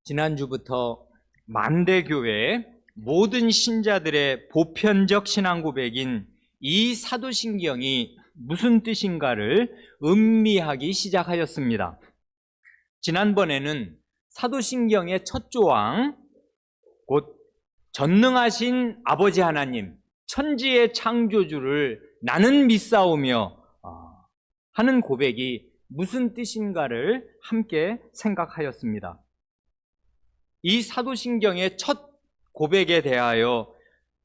지난주부터 만대교회 모든 신자들의 보편적 신앙 고백인 이 사도신경이 무슨 뜻인가를 음미하기 시작하였습니다. 지난번에는 사도신경의 첫 조항, 곧 전능하신 아버지 하나님, 천지의 창조주를 나는 믿사오며 하는 고백이 무슨 뜻인가를 함께 생각하였습니다. 이 사도신경의 첫 고백에 대하여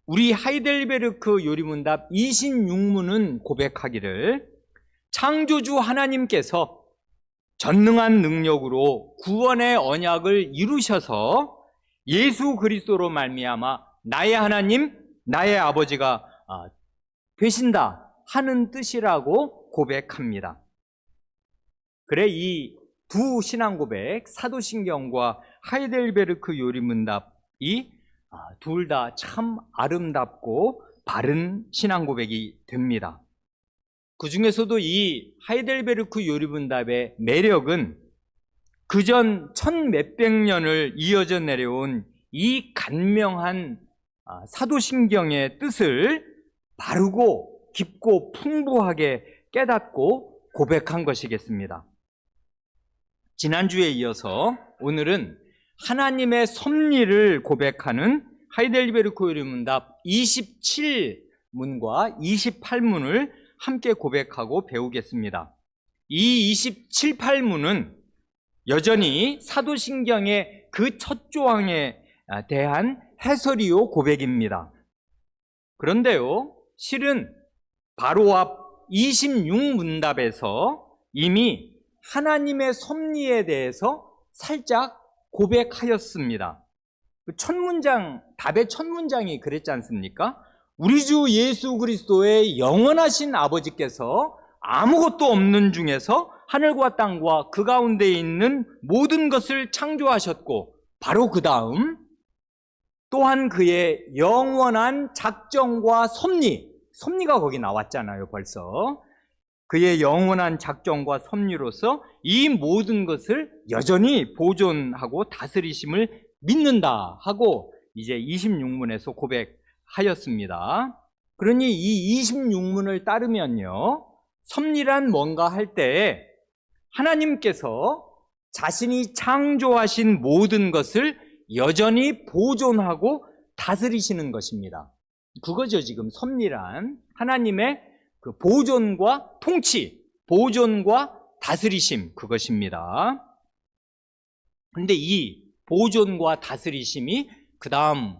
우리 하이델베르크 요리문답 26문은 고백하기를 창조주 하나님께서 전능한 능력으로 구원의 언약을 이루셔서 예수 그리스도로 말미암아 나의 하나님, 나의 아버지가 되신다 하는 뜻이라고 고백합니다. 그래 이 두 신앙 고백, 사도신경과 하이델베르크 요리문답이 둘 다 참 아름답고 바른 신앙 고백이 됩니다. 그 중에서도 이 하이델베르크 요리문답의 매력은 그전 천몇백 년을 이어져 내려온 이 간명한 사도신경의 뜻을 바르고 깊고 풍부하게 깨닫고 고백한 것이겠습니다. 지난주에 이어서 오늘은 하나님의 섭리를 고백하는 하이델베르크 요리문답 27문과 28문을 함께 고백하고 배우겠습니다. 이 27, 8문은 여전히 사도신경의 그 첫 조항에 대한 해설이요 고백입니다. 그런데요, 실은 바로 앞 26문답에서 이미 하나님의 섭리에 대해서 살짝 고백하였습니다. 첫 문장, 답의 첫 문장이 그랬지 않습니까? 우리 주 예수 그리스도의 영원하신 아버지께서 아무것도 없는 중에서 하늘과 땅과 그 가운데 있는 모든 것을 창조하셨고, 바로 그 다음 또한 그의 영원한 작정과 섭리가 거기 나왔잖아요. 벌써 그의 영원한 작정과 섭리로서 이 모든 것을 여전히 보존하고 다스리심을 믿는다 하고 이제 26문에서 고백하였습니다. 그러니 이 26문을 따르면요, 섭리란 뭔가 할 때 하나님께서 자신이 창조하신 모든 것을 여전히 보존하고 다스리시는 것입니다. 그거죠. 지금 섭리란 하나님의 그 보존과 통치, 보존과 다스리심, 그것입니다. 그런데 이 보존과 다스리심이 그 다음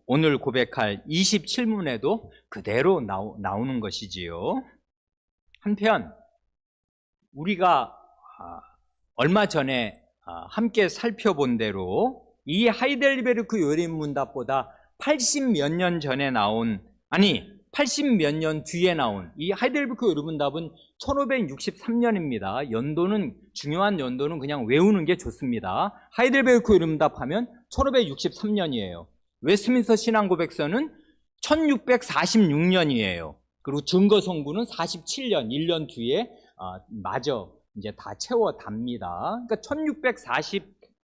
오늘 고백할 27문에도 그대로 나오는 것이지요. 한편 우리가 얼마 전에 함께 살펴본 대로 이 하이델베르크 요리문답보다 80몇 년 전에 나온, 80몇 년 뒤에 나온 이 하이델베르크 요리문답은 1563년입니다. 연도는, 중요한 연도는 그냥 외우는 게 좋습니다. 하이델베르크 요리문답 하면 1563년이에요. 웨스트민스터 신앙고백서는 1646년이에요. 그리고 증거성구는 47년, 1년 뒤에 마저 이제 다 채워 답니다. 그러니까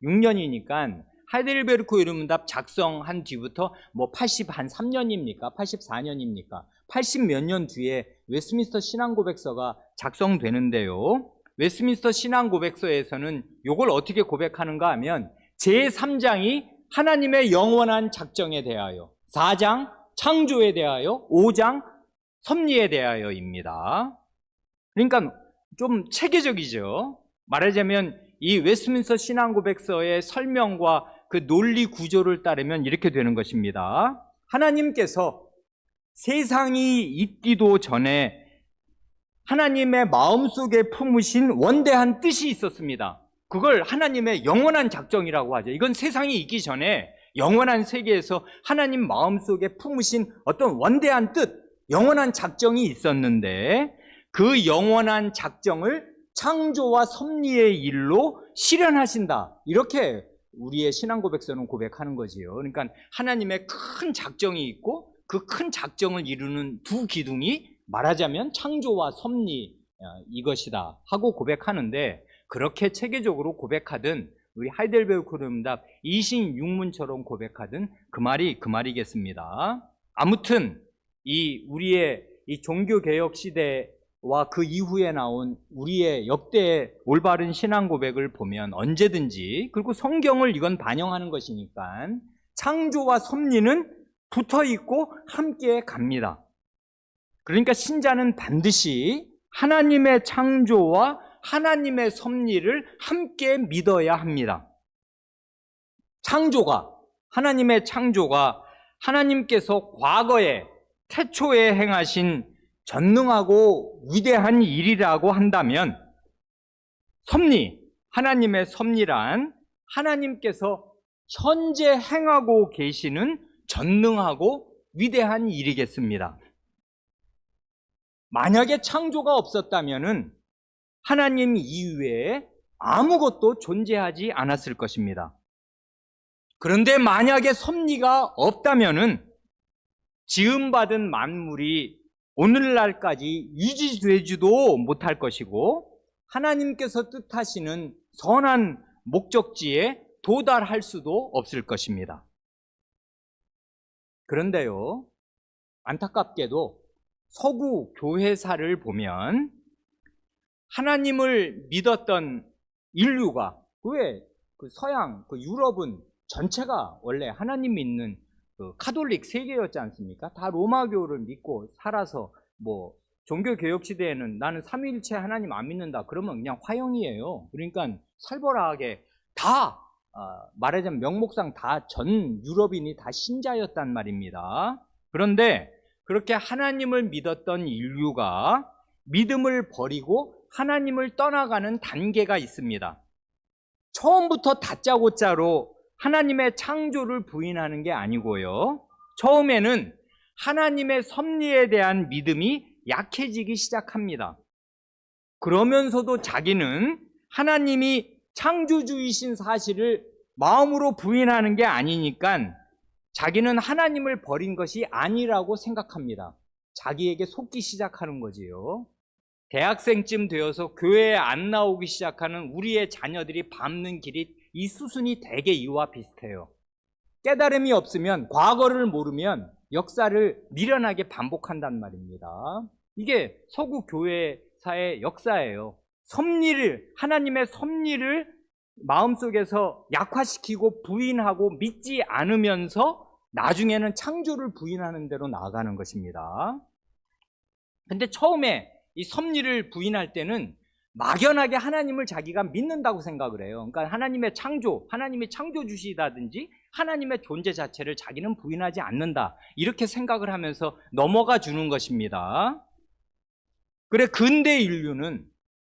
1646년이니까 하이델베르크 요리문답 작성한 뒤부터 뭐 83년입니까? 84년입니까? 80 몇 년 뒤에 웨스트민스터 신앙고백서가 작성되는데요. 웨스트민스터 신앙고백서에서는 이걸 어떻게 고백하는가 하면 제3장이 하나님의 영원한 작정에 대하여, 4장 창조에 대하여, 5장 섭리에 대하여입니다. 그러니까 좀 체계적이죠. 말하자면 이 웨스트민스터 신앙고백서의 설명과 그 논리 구조를 따르면 이렇게 되는 것입니다. 하나님께서 세상이 있기도 전에 하나님의 마음속에 품으신 원대한 뜻이 있었습니다. 그걸 하나님의 영원한 작정이라고 하죠. 이건 세상이 있기 전에 영원한 세계에서 하나님 마음속에 품으신 어떤 원대한 뜻, 영원한 작정이 있었는데 그 영원한 작정을 창조와 섭리의 일로 실현하신다. 이렇게 우리의 신앙고백서는 고백하는 거지요. 그러니까 하나님의 큰 작정이 있고 그 큰 작정을 이루는 두 기둥이 말하자면 창조와 섭리, 이것이다 하고 고백하는데, 그렇게 체계적으로 고백하든 우리 하이델베르크 고름답 이신육문처럼 고백하던 그 말이겠습니다. 아무튼 우리의 이 종교개혁 시대와 그 이후에 나온 우리의 역대의 올바른 신앙 고백을 보면 언제든지, 그리고 성경을 이건 반영하는 것이니까 창조와 섭리는 붙어 있고 함께 갑니다. 그러니까 신자는 반드시 하나님의 창조와 하나님의 섭리를 함께 믿어야 합니다. 하나님의 창조가 하나님께서 과거에 태초에 행하신 전능하고 위대한 일이라고 한다면, 하나님의 섭리란 하나님께서 현재 행하고 계시는 전능하고 위대한 일이겠습니다. 만약에 창조가 없었다면 하나님 이외에 아무것도 존재하지 않았을 것입니다. 그런데 만약에 섭리가 없다면 지음받은 만물이 오늘날까지 유지되지도 못할 것이고 하나님께서 뜻하시는 선한 목적지에 도달할 수도 없을 것입니다. 그런데요, 안타깝게도 서구 교회사를 보면 하나님을 믿었던 인류가, 왜 서양, 유럽은 전체가 원래 하나님 믿는 카톨릭 세계였지 않습니까? 다 로마교를 믿고 살아서, 종교개혁 시대에는 나는 삼위일체 하나님 안 믿는다 그러면 그냥 화형이에요. 그러니까 살벌하게 다 말하자면 명목상 다 전 유럽인이 다 신자였단 말입니다. 그런데 그렇게 하나님을 믿었던 인류가 믿음을 버리고 하나님을 떠나가는 단계가 있습니다. 처음부터 다짜고짜로 하나님의 창조를 부인하는 게 아니고요, 처음에는 하나님의 섭리에 대한 믿음이 약해지기 시작합니다. 그러면서도 자기는 하나님이 창조주이신 사실을 마음으로 부인하는 게 아니니까 자기는 하나님을 버린 것이 아니라고 생각합니다. 자기에게 속기 시작하는 거지요. 대학생쯤 되어서 교회에 안 나오기 시작하는 우리의 자녀들이 밟는 길이 이 수순이 대개 이와 비슷해요. 깨달음이 없으면, 과거를 모르면 역사를 미련하게 반복한단 말입니다. 이게 서구 교회사의 역사예요. 하나님의 섭리를 마음속에서 약화시키고 부인하고 믿지 않으면서 나중에는 창조를 부인하는 대로 나아가는 것입니다. 근데 처음에 이 섭리를 부인할 때는 막연하게 하나님을 자기가 믿는다고 생각을 해요. 그러니까 하나님이 창조주시다든지 하나님의 존재 자체를 자기는 부인하지 않는다, 이렇게 생각을 하면서 넘어가 주는 것입니다. 그래, 근대 인류는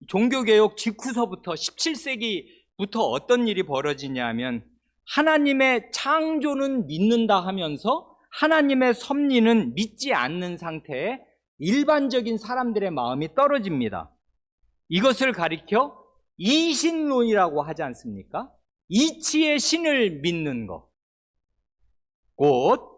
종교개혁 직후서부터 17세기부터 어떤 일이 벌어지냐면, 하나님의 창조는 믿는다 하면서 하나님의 섭리는 믿지 않는 상태에 일반적인 사람들의 마음이 떨어집니다. 이것을 가리켜 이신론이라고 하지 않습니까? 이치의 신을 믿는 것. 곧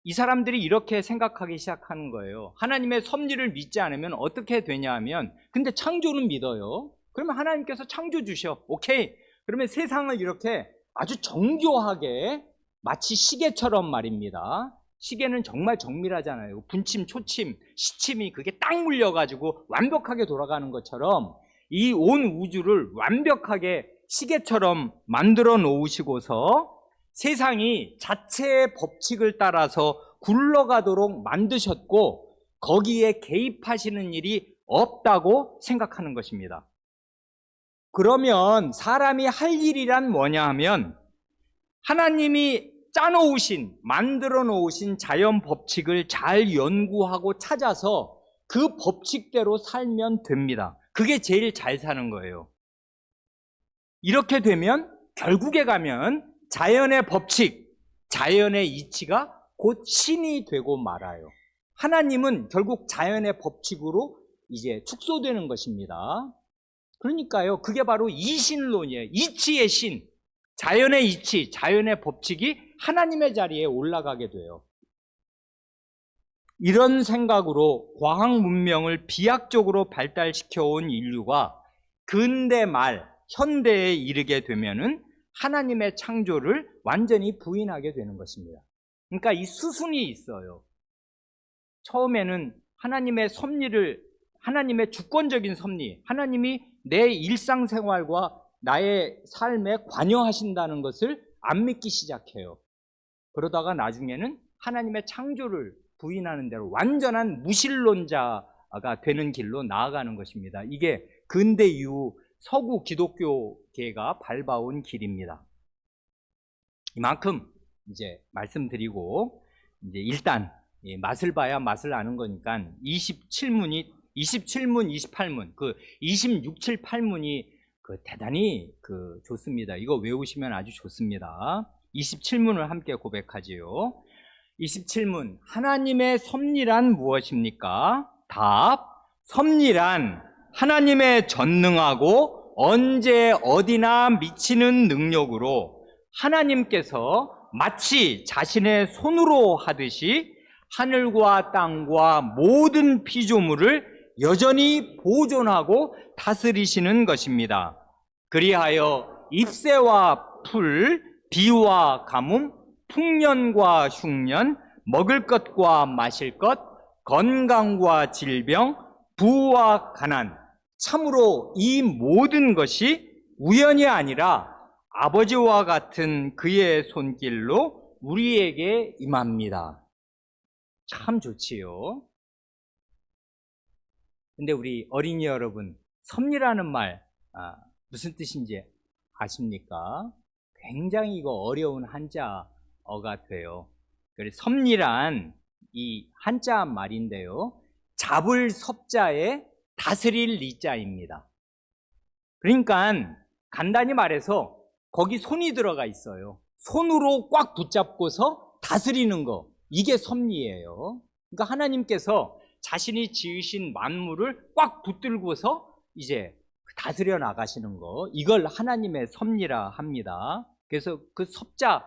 이 사람들이 이렇게 생각하기 시작하는 거예요. 하나님의 섭리를 믿지 않으면 어떻게 되냐 하면, 근데 창조는 믿어요. 그러면 하나님께서 창조 주셔. 오케이. 그러면 세상을 이렇게 아주 정교하게, 마치 시계처럼 말입니다. 시계는 정말 정밀하잖아요. 분침, 초침, 시침이 그게 딱 물려가지고 완벽하게 돌아가는 것처럼 이 온 우주를 완벽하게 시계처럼 만들어 놓으시고서 세상이 자체의 법칙을 따라서 굴러가도록 만드셨고 거기에 개입하시는 일이 없다고 생각하는 것입니다. 그러면 사람이 할 일이란 뭐냐 하면, 하나님이 만들어 놓으신 자연 법칙을 잘 연구하고 찾아서 그 법칙대로 살면 됩니다. 그게 제일 잘 사는 거예요. 이렇게 되면 결국에 가면 자연의 법칙, 자연의 이치가 곧 신이 되고 말아요. 하나님은 결국 자연의 법칙으로 이제 축소되는 것입니다. 그러니까요, 그게 바로 이신론이에요. 이치의 신, 자연의 이치, 자연의 법칙이 하나님의 자리에 올라가게 돼요. 이런 생각으로 과학 문명을 비약적으로 발달시켜온 인류가 근대 말 현대에 이르게 되면은 하나님의 창조를 완전히 부인하게 되는 것입니다. 그러니까 이 수순이 있어요. 처음에는 하나님의 섭리를, 하나님의 주권적인 섭리, 하나님이 내 일상생활과 나의 삶에 관여하신다는 것을 안 믿기 시작해요. 그러다가 나중에는 하나님의 창조를 부인하는 대로 완전한 무신론자가 되는 길로 나아가는 것입니다. 이게 근대 이후 서구 기독교계가 밟아온 길입니다. 이만큼 이제 말씀드리고, 이제 일단 맛을 봐야 맛을 아는 거니까 27문, 28문, 그 26, 7, 8문이 대단히 좋습니다. 이거 외우시면 아주 좋습니다. 27문을 함께 고백하지요. 27문, 하나님의 섭리란 무엇입니까? 답, 섭리란 하나님의 전능하고 언제 어디나 미치는 능력으로 하나님께서 마치 자신의 손으로 하듯이 하늘과 땅과 모든 피조물을 여전히 보존하고 다스리시는 것입니다. 그리하여 잎새와 풀, 비와 가뭄, 풍년과 흉년, 먹을 것과 마실 것, 건강과 질병, 부와 가난, 참으로 이 모든 것이 우연이 아니라 아버지와 같은 그의 손길로 우리에게 임합니다. 참 좋지요. 근데 우리 어린이 여러분, 섭리라는 말 무슨 뜻인지 아십니까? 굉장히 이거 어려운 한자어가 돼요. 그래서 섭리란 이 한자 말인데요, 잡을 섭자에 다스릴 리자입니다. 그러니까 간단히 말해서 거기 손이 들어가 있어요. 손으로 꽉 붙잡고서 다스리는 거, 이게 섭리예요. 그러니까 하나님께서 자신이 지으신 만물을 꽉 붙들고서 이제 다스려 나가시는 거, 이걸 하나님의 섭리라 합니다. 그래서 그 섭자,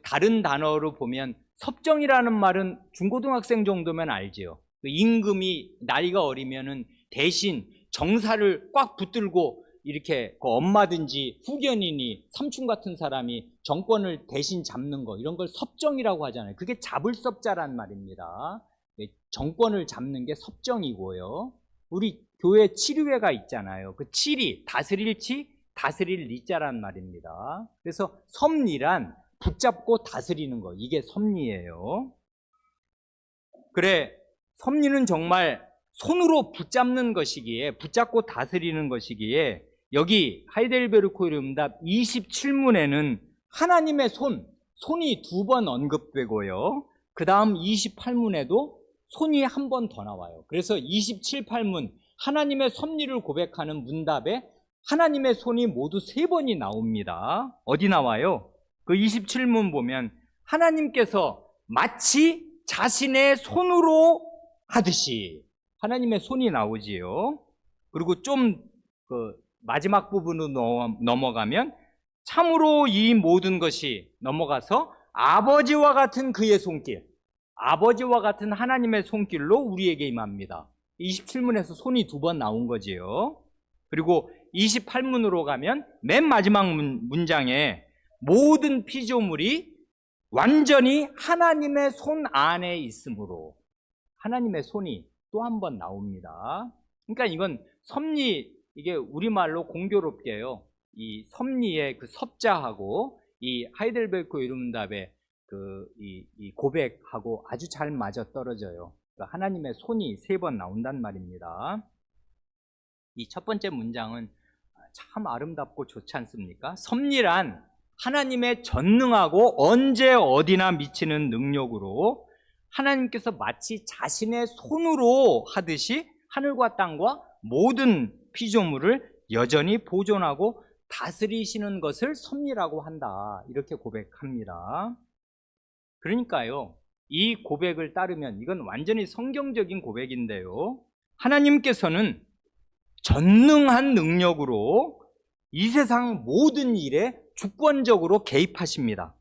다른 단어로 보면 섭정이라는 말은 중고등학생 정도면 알지요. 임금이 나이가 어리면은 대신 정사를 꽉 붙들고 이렇게 엄마든지 후견인이 삼촌 같은 사람이 정권을 대신 잡는 거, 이런 걸 섭정이라고 하잖아요. 그게 잡을 섭자란 말입니다. 정권을 잡는 게 섭정이고요. 우리 교회 치료회가 있잖아요. 그 치리, 다스릴 치, 다스릴 리자란 말입니다. 그래서 섭리란 붙잡고 다스리는 거, 이게 섭리예요. 그래, 섭리는 정말 손으로 붙잡는 것이기에, 붙잡고 다스리는 것이기에, 여기 하이델베르크 응답 27문에는 하나님의 손이 2번 언급되고요. 그 다음 28문에도 손이 한 번 더 나와요. 그래서 27, 8문, 하나님의 섭리를 고백하는 문답에 하나님의 손이 모두 3번이 나옵니다. 어디 나와요? 그 27문 보면 하나님께서 마치 자신의 손으로 하듯이, 하나님의 손이 나오지요. 그리고 좀 마지막 부분으로 넘어가면 참으로 이 모든 것이 넘어가서 아버지와 같은 그의 손길, 아버지와 같은 하나님의 손길로 우리에게 임합니다. 27문에서 손이 2번 나온 거지요. 그리고 28문으로 가면 맨 마지막 문장에 모든 피조물이 완전히 하나님의 손 안에 있으므로, 하나님의 손이 또 한 번 나옵니다. 그러니까 이건 섭리, 이게 우리말로 공교롭게요, 이 섭리의 그 섭자하고 이 하이델베르크 이름답의 이 고백하고 아주 잘 맞아 떨어져요. 그러니까 하나님의 손이 3번 나온단 말입니다. 이 첫 번째 문장은 참 아름답고 좋지 않습니까? 섭리란 하나님의 전능하고 언제 어디나 미치는 능력으로 하나님께서 마치 자신의 손으로 하듯이 하늘과 땅과 모든 피조물을 여전히 보존하고 다스리시는 것을 섭리라고 한다, 이렇게 고백합니다. 그러니까요, 이 고백을 따르면 이건 완전히 성경적인 고백인데요, 하나님께서는 전능한 능력으로 이 세상 모든 일에 주권적으로 개입하십니다.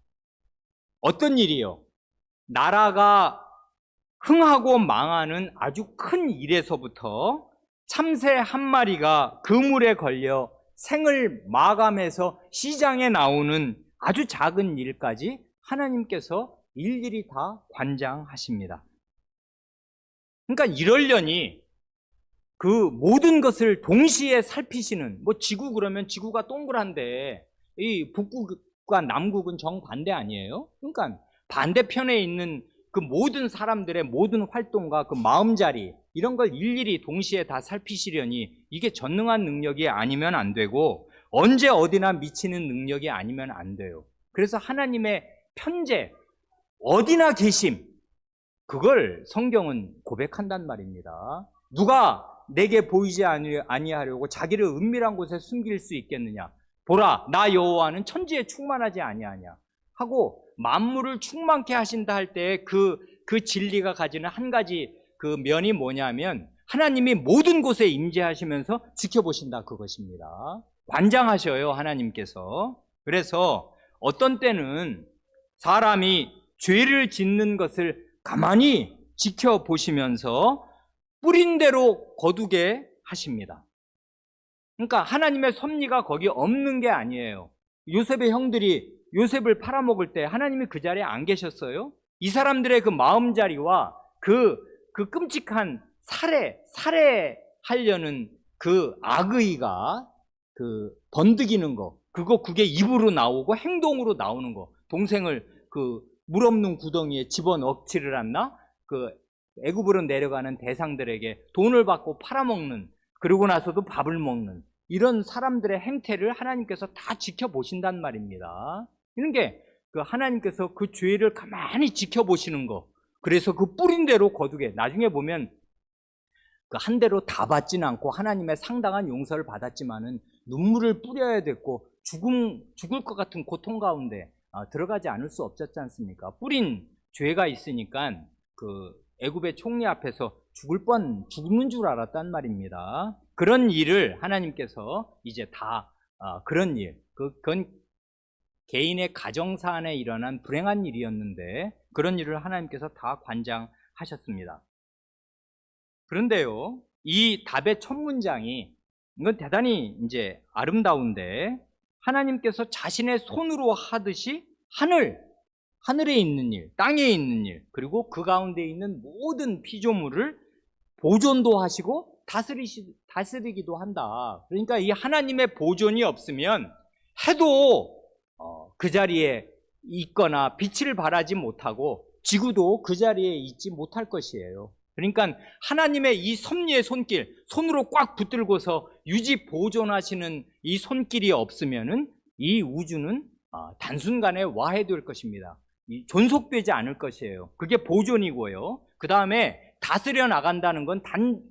어떤 일이요? 나라가 흥하고 망하는 아주 큰 일에서부터 참새 한 마리가 그물에 걸려 생을 마감해서 시장에 나오는 아주 작은 일까지 하나님께서 일일이 다 관장하십니다. 그러니까 이러려니 그 모든 것을 동시에 살피시는, 뭐 지구 그러면 지구가 동그란데 이 북극과 남극은 정반대 아니에요? 그러니까 반대편에 있는 그 모든 사람들의 모든 활동과 그 마음자리, 이런 걸 일일이 동시에 다 살피시려니 이게 전능한 능력이 아니면 안 되고 언제 어디나 미치는 능력이 아니면 안 돼요. 그래서 하나님의 편재, 어디나 계심, 그걸 성경은 고백한단 말입니다. 누가 내게 보이지 아니하려고 자기를 은밀한 곳에 숨길 수 있겠느냐? 보라, 나 여호와는 천지에 충만하지 아니하냐 하고 만물을 충만케 하신다 할 때 그 진리가 가지는 한 가지 그 면이 뭐냐면 하나님이 모든 곳에 임재하시면서 지켜보신다, 그것입니다. 관장하셔요, 하나님께서. 그래서 어떤 때는 사람이 죄를 짓는 것을 가만히 지켜보시면서 뿌린 대로 거두게 하십니다. 그러니까 하나님의 섭리가 거기 없는 게 아니에요. 요셉의 형들이 요셉을 팔아먹을 때 하나님이 그 자리에 안 계셨어요? 이 사람들의 그 마음자리와 그 끔찍한 살해하려는 그 악의가 그 번득이는 거, 그게 입으로 나오고 행동으로 나오는 거, 동생을 그 물 없는 구덩이에 집어넣지를 않나? 그 애굽으로 내려가는 대상들에게 돈을 받고 팔아먹는, 그러고 나서도 밥을 먹는 이런 사람들의 행태를 하나님께서 다 지켜보신단 말입니다. 이런 게 그 하나님께서 그 죄를 가만히 지켜보시는 거. 그래서 그 뿌린 대로 거두게, 나중에 보면 그 한 대로 다 받지는 않고 하나님의 상당한 용서를 받았지만은 눈물을 뿌려야 됐고 죽을 것 같은 고통 가운데 들어가지 않을 수 없었지 않습니까? 뿌린 죄가 있으니까 그 애굽의 총리 앞에서 죽는 줄 알았단 말입니다. 그런 일을 하나님께서 이제 다 그런 일, 그건 개인의 가정사 안에 일어난 불행한 일이었는데 그런 일을 하나님께서 다 관장하셨습니다. 그런데요, 이 답의 첫 문장이 이건 대단히 이제 아름다운데, 하나님께서 자신의 손으로 하듯이 하늘에 있는 일, 땅에 있는 일, 그리고 그 가운데 있는 모든 피조물을 보존도 하시고 다스리기도 한다. 그러니까 이 하나님의 보존이 없으면 해도 그 자리에 있거나 빛을 발하지 못하고 지구도 그 자리에 있지 못할 것이에요. 그러니까 하나님의 이 섭리의 손길, 손으로 꽉 붙들고서 유지 보존하시는 이 손길이 없으면은 이 우주는 단순간에 와해될 것입니다. 존속되지 않을 것이에요. 그게 보존이고요. 그 다음에 다스려 나간다는 건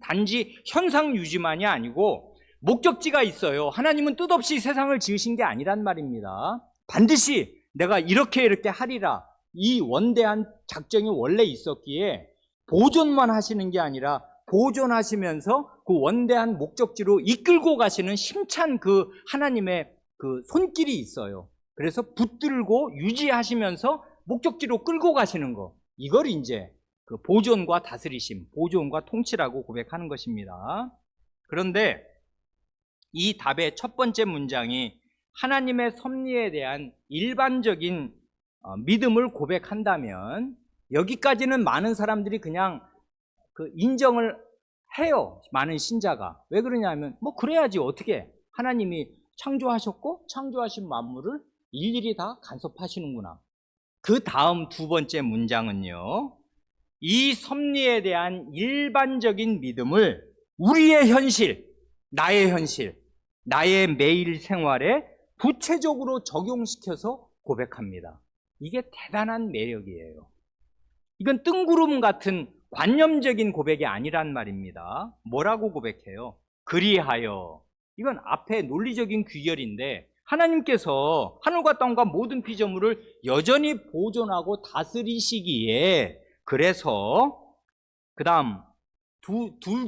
단지 현상 유지만이 아니고 목적지가 있어요. 하나님은 뜻없이 세상을 지으신 게 아니란 말입니다. 반드시 내가 이렇게 하리라, 이 원대한 작정이 원래 있었기에 보존만 하시는 게 아니라 보존하시면서 그 원대한 목적지로 이끌고 가시는 힘찬 그 하나님의 그 손길이 있어요. 그래서 붙들고 유지하시면서 목적지로 끌고 가시는 거, 이걸 이제 그 보존과 다스리심, 보존과 통치라고 고백하는 것입니다. 그런데 이 답의 첫 번째 문장이 하나님의 섭리에 대한 일반적인 믿음을 고백한다면 여기까지는 많은 사람들이 그냥 그 인정을 해요. 많은 신자가. 왜 그러냐면 뭐 그래야지 어떻게, 하나님이 창조하셨고 창조하신 만물을 일일이 다 간섭하시는구나. 그 다음 두 번째 문장은요, 이 섭리에 대한 일반적인 믿음을 우리의 현실, 나의 매일 생활에 구체적으로 적용시켜서 고백합니다. 이게 대단한 매력이에요. 이건 뜬구름 같은 관념적인 고백이 아니란 말입니다. 뭐라고 고백해요? 그리하여. 이건 앞에 논리적인 귀결인데 하나님께서 하늘과 땅과 모든 피조물을 여전히 보존하고 다스리시기에, 그래서 그 다음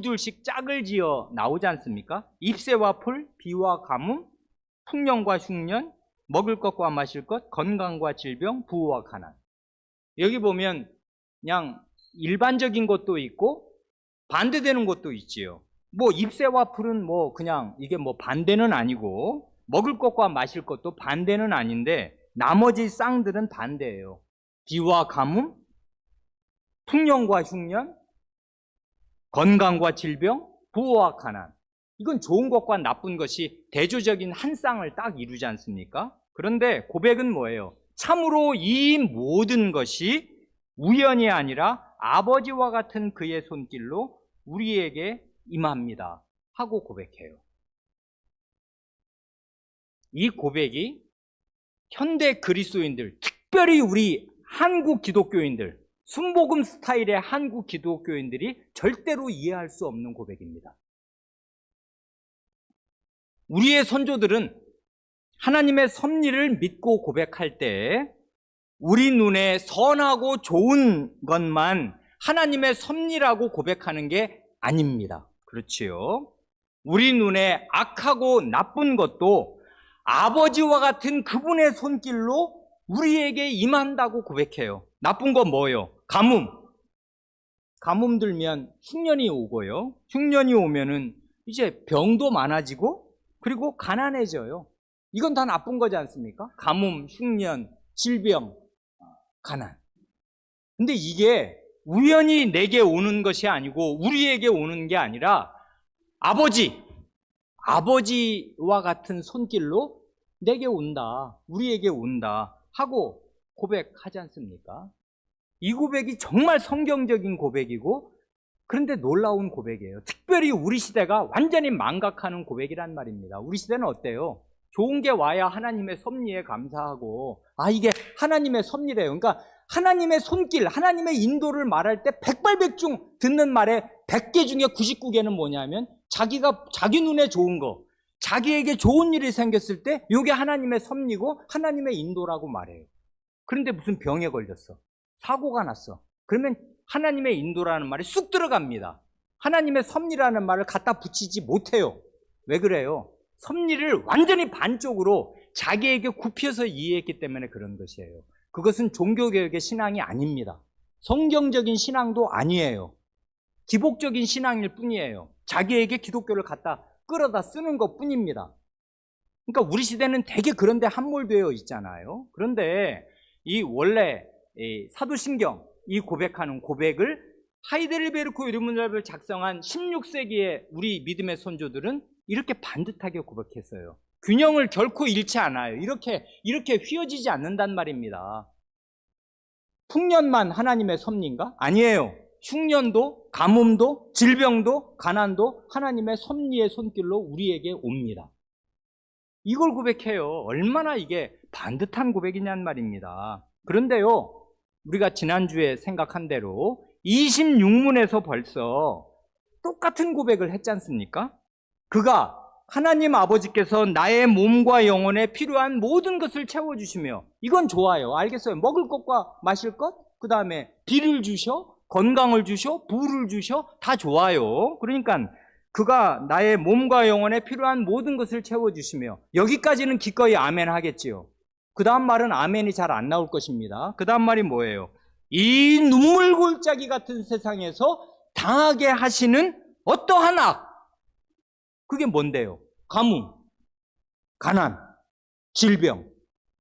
둘씩 짝을 지어 나오지 않습니까? 잎새와 풀, 비와 가뭄, 풍년과 흉년, 먹을 것과 마실 것, 건강과 질병, 부와 가난. 여기 보면 그냥 일반적인 것도 있고 반대되는 것도 있지요. 뭐 잎새와 풀은 뭐 그냥 이게 뭐 반대는 아니고 먹을 것과 마실 것도 반대는 아닌데 나머지 쌍들은 반대예요. 비와 가뭄, 풍년과 흉년, 건강과 질병, 부와 가난. 이건 좋은 것과 나쁜 것이 대조적인 한 쌍을 딱 이루지 않습니까? 그런데 고백은 뭐예요? 참으로 이 모든 것이 우연이 아니라 아버지와 같은 그의 손길로 우리에게 임합니다 하고 고백해요. 이 고백이 현대 그리스도인들, 특별히 우리 한국 기독교인들, 순복음 스타일의 한국 기독교인들이 절대로 이해할 수 없는 고백입니다. 우리의 선조들은 하나님의 섭리를 믿고 고백할 때 우리 눈에 선하고 좋은 것만 하나님의 섭리라고 고백하는 게 아닙니다. 그렇지요? 우리 눈에 악하고 나쁜 것도 아버지와 같은 그분의 손길로 우리에게 임한다고 고백해요. 나쁜 건 뭐예요? 가뭄. 가뭄 들면 흉년이 오고요. 흉년이 오면은 이제 병도 많아지고 그리고 가난해져요. 이건 다 나쁜 거지 않습니까? 가뭄, 흉년, 질병, 가난. 근데 이게 우연히 내게 오는 것이 아니고 우리에게 오는 게 아니라 아버지와 같은 손길로 내게 온다, 우리에게 온다 하고 고백하지 않습니까? 이 고백이 정말 성경적인 고백이고 그런데 놀라운 고백이에요. 특별히 우리 시대가 완전히 망각하는 고백이란 말입니다. 우리 시대는 어때요? 좋은 게 와야 하나님의 섭리에 감사하고 이게 하나님의 섭리래요. 그러니까 하나님의 손길, 하나님의 인도를 말할 때 백발백중 듣는 말에 100개 중에 99개는 뭐냐면 자기 눈에 좋은 거, 자기에게 좋은 일이 생겼을 때 이게 하나님의 섭리고 하나님의 인도라고 말해요. 그런데 무슨 병에 걸렸어. 사고가 났어. 그러면 하나님의 인도라는 말이 쑥 들어갑니다. 하나님의 섭리라는 말을 갖다 붙이지 못해요. 왜 그래요? 섭리를 완전히 반쪽으로 자기에게 굽혀서 이해했기 때문에 그런 것이에요. 그것은 종교개혁의 신앙이 아닙니다. 성경적인 신앙도 아니에요. 기복적인 신앙일 뿐이에요. 자기에게 기독교를 갖다 끌어다 쓰는 것 뿐입니다. 그러니까 우리 시대는 되게 그런데 함몰되어 있잖아요. 그런데 이 원래 사도신경, 이 고백하는 고백을 하이델베르크 유리문답을 작성한 16세기의 우리 믿음의 선조들은 이렇게 반듯하게 고백했어요. 균형을 결코 잃지 않아요. 이렇게 휘어지지 않는단 말입니다. 풍년만 하나님의 섭리인가? 아니에요. 흉년도, 가뭄도, 질병도, 가난도 하나님의 섭리의 손길로 우리에게 옵니다. 이걸 고백해요. 얼마나 이게 반듯한 고백이냔 말입니다. 그런데요, 우리가 지난주에 생각한 대로 26문에서 벌써 똑같은 고백을 했지 않습니까? 그가 하나님 아버지께서 나의 몸과 영혼에 필요한 모든 것을 채워주시며, 이건 좋아요. 알겠어요. 먹을 것과 마실 것, 그 다음에 비를 주셔, 건강을 주셔, 부를 주셔, 다 좋아요. 그러니까 그가 나의 몸과 영혼에 필요한 모든 것을 채워주시며, 여기까지는 기꺼이 아멘 하겠지요. 그 다음 말은 아멘이 잘 안 나올 것입니다. 그 다음 말이 뭐예요? 이 눈물 골짜기 같은 세상에서 당하게 하시는 어떠한 악, 그게 뭔데요? 가뭄, 가난, 질병,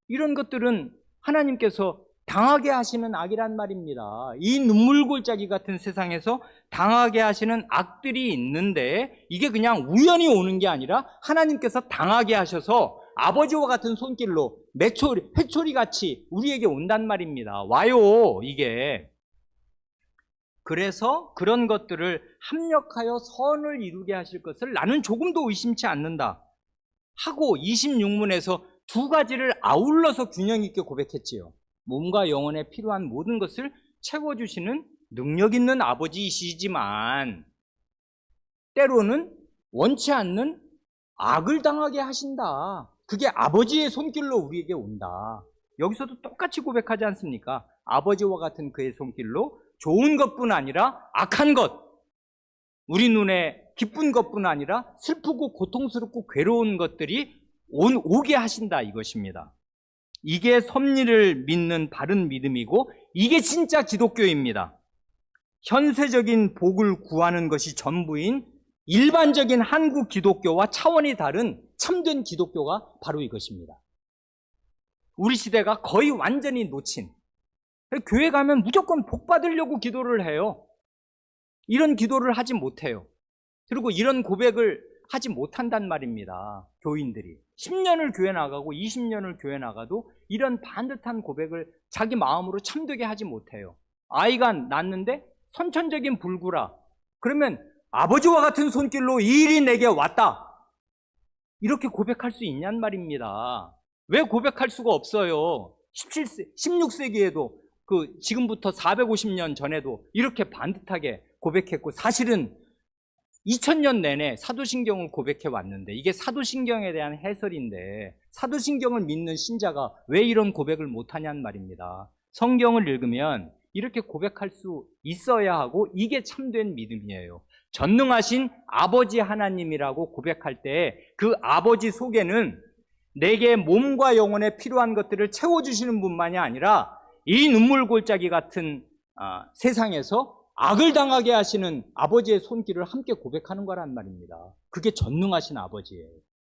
이런 것들은 하나님께서 당하게 하시는 악이란 말입니다. 이 눈물 골짜기 같은 세상에서 당하게 하시는 악들이 있는데 이게 그냥 우연히 오는 게 아니라 하나님께서 당하게 하셔서 아버지와 같은 손길로 회초리같이 우리에게 온단 말입니다. 와요, 이게. 그래서 그런 것들을 합력하여 선을 이루게 하실 것을 나는 조금도 의심치 않는다 하고 26문에서 두 가지를 아울러서 균형 있게 고백했지요. 몸과 영혼에 필요한 모든 것을 채워주시는 능력 있는 아버지이시지만 때로는 원치 않는 악을 당하게 하신다. 그게 아버지의 손길로 우리에게 온다. 여기서도 똑같이 고백하지 않습니까? 아버지와 같은 그의 손길로 좋은 것뿐 아니라 악한 것, 우리 눈에 기쁜 것뿐 아니라 슬프고 고통스럽고 괴로운 것들이 오게 하신다, 이것입니다. 이게 섭리를 믿는 바른 믿음이고 이게 진짜 기독교입니다. 현세적인 복을 구하는 것이 전부인 일반적인 한국 기독교와 차원이 다른 참된 기독교가 바로 이것입니다. 우리 시대가 거의 완전히 놓친, 교회 가면 무조건 복 받으려고 기도를 해요. 이런 기도를 하지 못해요. 그리고 이런 고백을 하지 못한단 말입니다. 교인들이 10년을 교회 나가고 20년을 교회 나가도 이런 반듯한 고백을 자기 마음으로 참되게 하지 못해요. 아이가 낳는데 선천적인 불구라, 그러면 아버지와 같은 손길로 이 일이 내게 왔다, 이렇게 고백할 수 있냔 말입니다. 왜 고백할 수가 없어요? 16세기에도 지금부터 450년 전에도 이렇게 반듯하게 고백했고, 사실은 2000년 내내 사도신경을 고백해 왔는데, 이게 사도신경에 대한 해설인데 사도신경을 믿는 신자가 왜 이런 고백을 못하냔 말입니다. 성경을 읽으면 이렇게 고백할 수 있어야 하고, 이게 참된 믿음이에요. 전능하신 아버지 하나님이라고 고백할 때 그 아버지 속에는 내게 몸과 영혼에 필요한 것들을 채워주시는 분만이 아니라 이 눈물 골짜기 같은 세상에서 악을 당하게 하시는 아버지의 손길을 함께 고백하는 거란 말입니다. 그게 전능하신 아버지예요.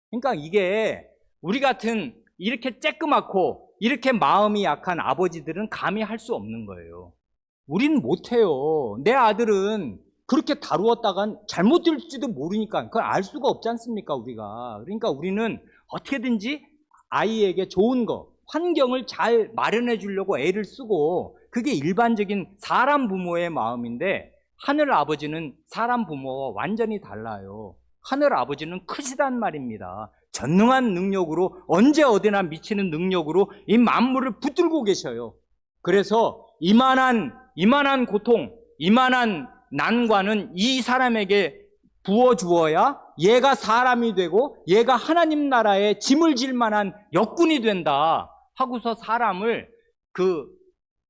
그러니까 이게 우리 같은 이렇게 쬐끄맣고 이렇게 마음이 약한 아버지들은 감히 할 수 없는 거예요. 우리는 못해요. 내 아들은 그렇게 다루었다간 잘못될지도 모르니까 그걸 알 수가 없지 않습니까, 우리가. 그러니까 우리는 어떻게든지 아이에게 좋은 거, 환경을 잘 마련해 주려고 애를 쓰고, 그게 일반적인 사람 부모의 마음인데, 하늘 아버지는 사람 부모와 완전히 달라요. 하늘 아버지는 크시단 말입니다. 전능한 능력으로, 언제 어디나 미치는 능력으로 이 만물을 붙들고 계셔요. 그래서 이만한 고통, 이만한 난관은 이 사람에게 부어주어야 얘가 사람이 되고 얘가 하나님 나라에 짐을 질 만한 역군이 된다 하고서 사람을 그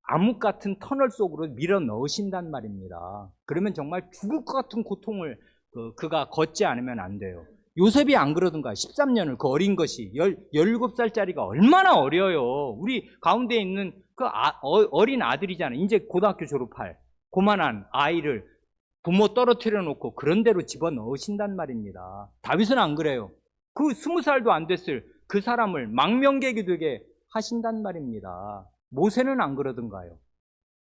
암흑 같은 터널 속으로 밀어 넣으신단 말입니다. 그러면 정말 죽을 것 같은 고통을 그가 걷지 않으면 안 돼요. 요셉이 안 그러던가. 13년을 그 어린 것이 17살짜리가 얼마나 어려요. 우리 가운데 있는 그 어린 아들이잖아요. 이제 고등학교 졸업할 고만한 아이를 부모 떨어뜨려 놓고 그런 대로 집어넣으신단 말입니다. 다윗은 안 그래요. 그 20살도 안 됐을 그 사람을 망명객이 되게 하신단 말입니다. 모세는 안 그러던가요?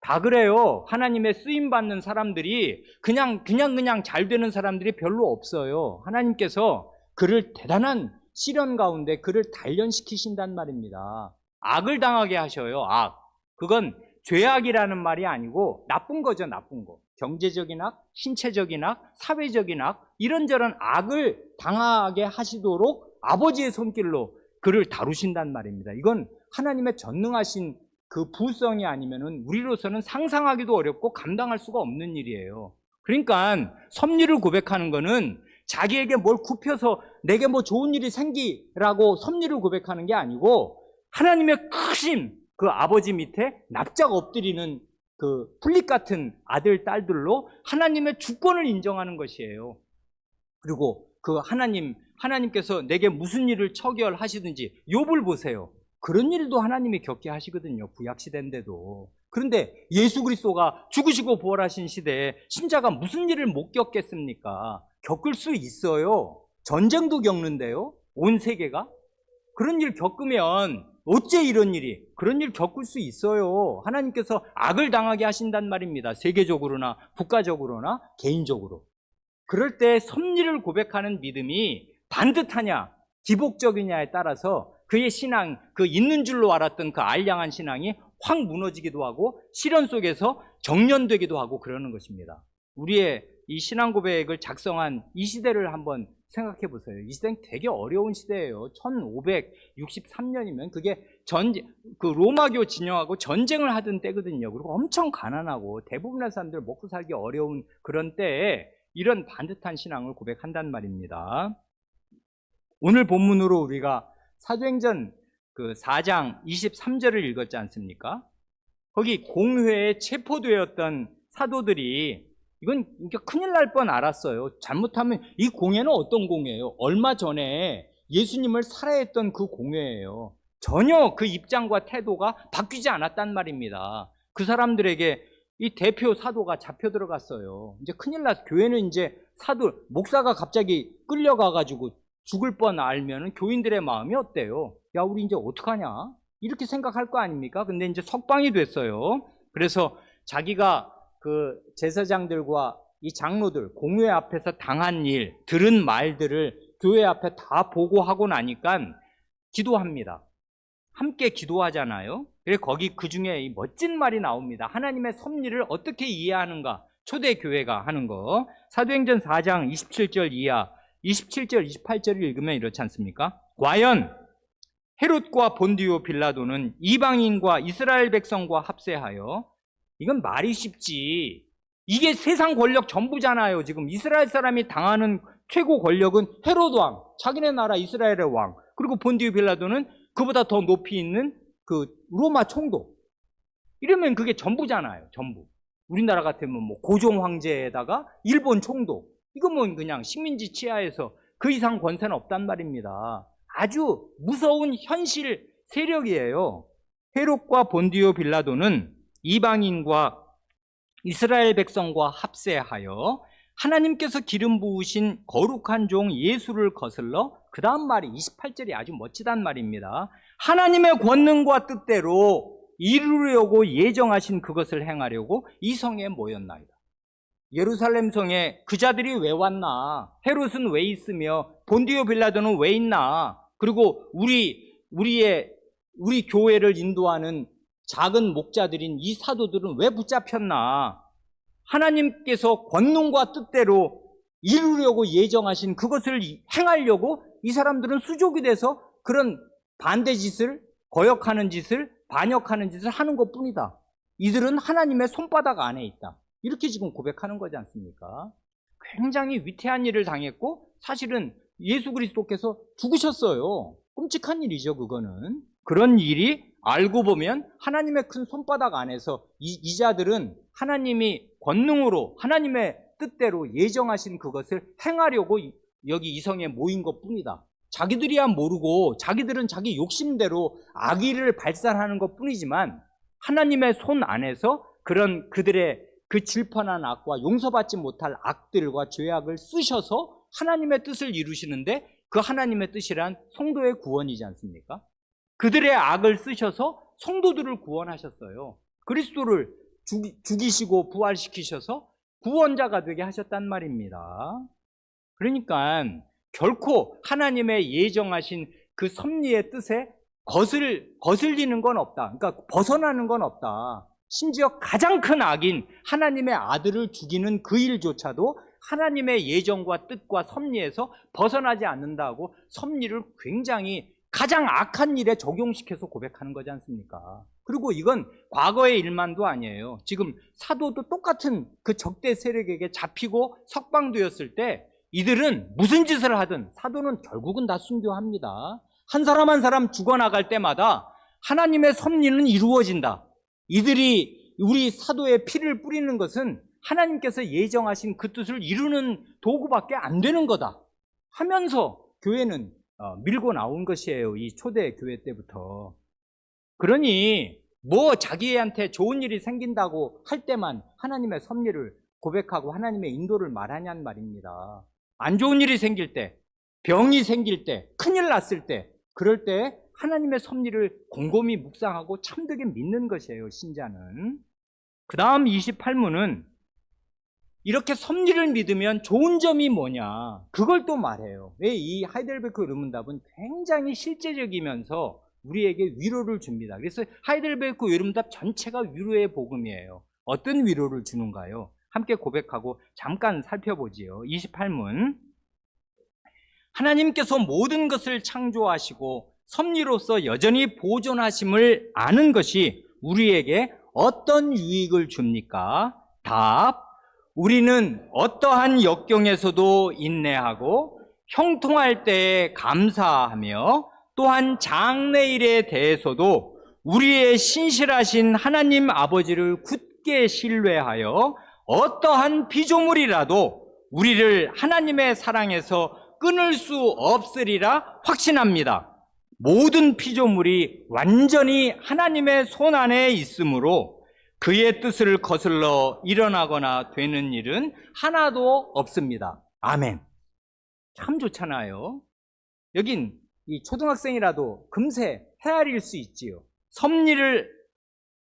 다 그래요. 하나님의 쓰임받는 사람들이 그냥 잘 되는 사람들이 별로 없어요. 하나님께서 그를 대단한 시련 가운데 그를 단련시키신단 말입니다. 악을 당하게 하셔요. 악. 그건 죄악이라는 말이 아니고 나쁜 거죠, 나쁜 거. 경제적인 악, 신체적인 악, 사회적인 악, 이런저런 악을 당하게 하시도록 아버지의 손길로 그를 다루신단 말입니다. 이건 하나님의 전능하신 그 부성이 아니면은 우리로서는 상상하기도 어렵고 감당할 수가 없는 일이에요. 그러니까 섭리를 고백하는 거는 자기에게 뭘 굽혀서 내게 뭐 좋은 일이 생기라고 섭리를 고백하는 게 아니고, 하나님의 크신 그 아버지 밑에 납작 엎드리는 그 풀립 같은 아들, 딸들로 하나님의 주권을 인정하는 것이에요. 그리고 그 하나님께서 내게 무슨 일을 처결하시든지, 욥을 보세요. 그런 일도 하나님이 겪게 하시거든요, 구약시대인데도. 그런데 예수 그리스도가 죽으시고 부활하신 시대에 신자가 무슨 일을 못 겪겠습니까? 겪을 수 있어요. 전쟁도 겪는데요, 온 세계가. 그런 일 겪으면 어째 이런 일이, 그런 일 겪을 수 있어요. 하나님께서 악을 당하게 하신단 말입니다. 세계적으로나 국가적으로나 개인적으로. 그럴 때 섭리를 고백하는 믿음이 반듯하냐 기복적이냐에 따라서 그의 신앙, 그 있는 줄로 알았던 그 알량한 신앙이 확 무너지기도 하고 시련 속에서 정련되기도 하고 그러는 것입니다. 우리의 이 신앙 고백을 작성한 이 시대를 한번 생각해 보세요. 이 시대는 되게 어려운 시대예요. 1563년이면 그게 그 로마교 진영하고 전쟁을 하던 때거든요. 그리고 엄청 가난하고 대부분의 사람들 먹고 살기 어려운 그런 때에 이런 반듯한 신앙을 고백한단 말입니다. 오늘 본문으로 우리가 사도행전 그 4장 23절을 읽었지 않습니까? 거기 공회에 체포되었던 사도들이, 이건 큰일 날 뻔 알았어요. 잘못하면 이 공회는 어떤 공회예요? 얼마 전에 예수님을 살해했던 그 공회예요. 전혀 그 입장과 태도가 바뀌지 않았단 말입니다. 그 사람들에게 이 대표 사도가 잡혀 들어갔어요. 이제 큰일 났어. 교회는 이제 목사가 갑자기 끌려가가지고 죽을 뻔 알면은 교인들의 마음이 어때요? 야, 우리 이제 어떡하냐? 이렇게 생각할 거 아닙니까? 근데 이제 석방이 됐어요. 그래서 자기가 그 제사장들과 이 장로들, 공회 앞에서 당한 일, 들은 말들을 교회 앞에 다 보고하고 나니까 기도합니다. 함께 기도하잖아요. 그래서 거기 그 중에 이 멋진 말이 나옵니다. 하나님의 섭리를 어떻게 이해하는가? 초대교회가 하는 거. 사도행전 4장 27절 이하, 27절, 28절을 읽으면 이렇지 않습니까? 과연 헤롯과 본디오 빌라도는 이방인과 이스라엘 백성과 합세하여, 이건 말이 쉽지. 이게 세상 권력 전부잖아요. 지금 이스라엘 사람이 당하는 최고 권력은 헤롯 왕, 자기네 나라 이스라엘의 왕, 그리고 본디오 빌라도는 그보다 더 높이 있는 그 로마 총독. 이러면 그게 전부잖아요. 전부. 우리나라 같으면 뭐 고종 황제에다가 일본 총독. 이거 뭐 그냥 식민지 치하에서 그 이상 권세는 없단 말입니다. 아주 무서운 현실 세력이에요. 헤롯과 본디오 빌라도는 이방인과 이스라엘 백성과 합세하여 하나님께서 기름 부으신 거룩한 종 예수를 거슬러, 그 다음 말이 28절이 아주 멋지단 말입니다. 하나님의 권능과 뜻대로 이루려고 예정하신 그것을 행하려고 이 성에 모였나이다. 예루살렘 성에 그 자들이 왜 왔나? 헤롯은 왜 있으며 본디오 빌라도는 왜 있나? 그리고 우리 교회를 인도하는 작은 목자들인 이 사도들은 왜 붙잡혔나? 하나님께서 권능과 뜻대로 이루려고 예정하신 그것을 행하려고 이 사람들은 수족이 돼서 그런 반대짓을, 거역하는 짓을, 반역하는 짓을 하는 것뿐이다. 이들은 하나님의 손바닥 안에 있다. 이렇게 지금 고백하는 거지 않습니까? 굉장히 위태한 일을 당했고 사실은 예수 그리스도께서 죽으셨어요. 끔찍한 일이죠, 그거는. 그런 일이 알고 보면 하나님의 큰 손바닥 안에서 이 자들은 하나님이 권능으로 하나님의 뜻대로 예정하신 그것을 행하려고 여기 이성에 모인 것뿐이다. 자기들이야 모르고 자기들은 자기 욕심대로 악의를 발산하는 것뿐이지만 하나님의 손 안에서 그런 그들의 그 질펀한 악과 용서받지 못할 악들과 죄악을 쓰셔서 하나님의 뜻을 이루시는데, 그 하나님의 뜻이란 성도의 구원이지 않습니까? 그들의 악을 쓰셔서 성도들을 구원하셨어요. 그리스도를 죽이시고 부활시키셔서 구원자가 되게 하셨단 말입니다. 그러니까 결코 하나님의 예정하신 그 섭리의 뜻에 거슬리는 건 없다. 그러니까 벗어나는 건 없다. 심지어 가장 큰 악인 하나님의 아들을 죽이는 그 일조차도 하나님의 예정과 뜻과 섭리에서 벗어나지 않는다고 섭리를 굉장히 가장 악한 일에 적용시켜서 고백하는 거지 않습니까? 그리고 이건 과거의 일만도 아니에요. 지금 사도도 똑같은 그 적대 세력에게 잡히고 석방되었을 때 이들은 무슨 짓을 하든 사도는 결국은 다 순교합니다. 한 사람 한 사람 죽어나갈 때마다 하나님의 섭리는 이루어진다. 이들이 우리 사도의 피를 뿌리는 것은 하나님께서 예정하신 그 뜻을 이루는 도구밖에 안 되는 거다 하면서 교회는 밀고 나온 것이에요. 이 초대 교회 때부터. 그러니 뭐 자기한테 좋은 일이 생긴다고 할 때만 하나님의 섭리를 고백하고 하나님의 인도를 말하냔 말입니다. 안 좋은 일이 생길 때, 병이 생길 때, 큰일 났을 때, 그럴 때 하나님의 섭리를 곰곰이 묵상하고 참되게 믿는 것이에요, 신자는. 그 다음 28문은 이렇게 섭리를 믿으면 좋은 점이 뭐냐, 그걸 또 말해요. 왜? 이 하이델베르크 요르문답은 굉장히 실제적이면서 우리에게 위로를 줍니다. 그래서 하이델베르크 요르문답 전체가 위로의 복음이에요. 어떤 위로를 주는가요? 함께 고백하고 잠깐 살펴보지요. 28문. 하나님께서 모든 것을 창조하시고 섭리로서 여전히 보존하심을 아는 것이 우리에게 어떤 유익을 줍니까? 답. 우리는 어떠한 역경에서도 인내하고 형통할 때에 감사하며 또한 장래일에 대해서도 우리의 신실하신 하나님 아버지를 굳게 신뢰하여 어떠한 피조물이라도 우리를 하나님의 사랑에서 끊을 수 없으리라 확신합니다. 모든 피조물이 완전히 하나님의 손 안에 있으므로 그 그의 뜻을 거슬러 일어나거나 되는 일은 하나도 없습니다. 아멘. 참 좋잖아요. 여긴 이 초등학생이라도 금세 헤아릴 수 있지요. 섭리를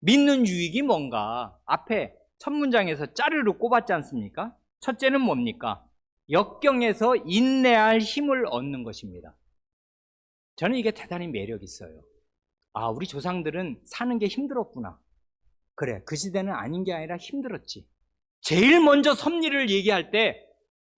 믿는 유익이 뭔가? 앞에 첫 문장에서 짜르르 꼽았지 않습니까? 첫째는 뭡니까? 역경에서 인내할 힘을 얻는 것입니다. 저는 이게 대단히 매력 있어요. 아, 우리 조상들은 사는 게 힘들었구나. 그래, 그 시대는 아닌 게 아니라 힘들었지. 제일 먼저 섭리를 얘기할 때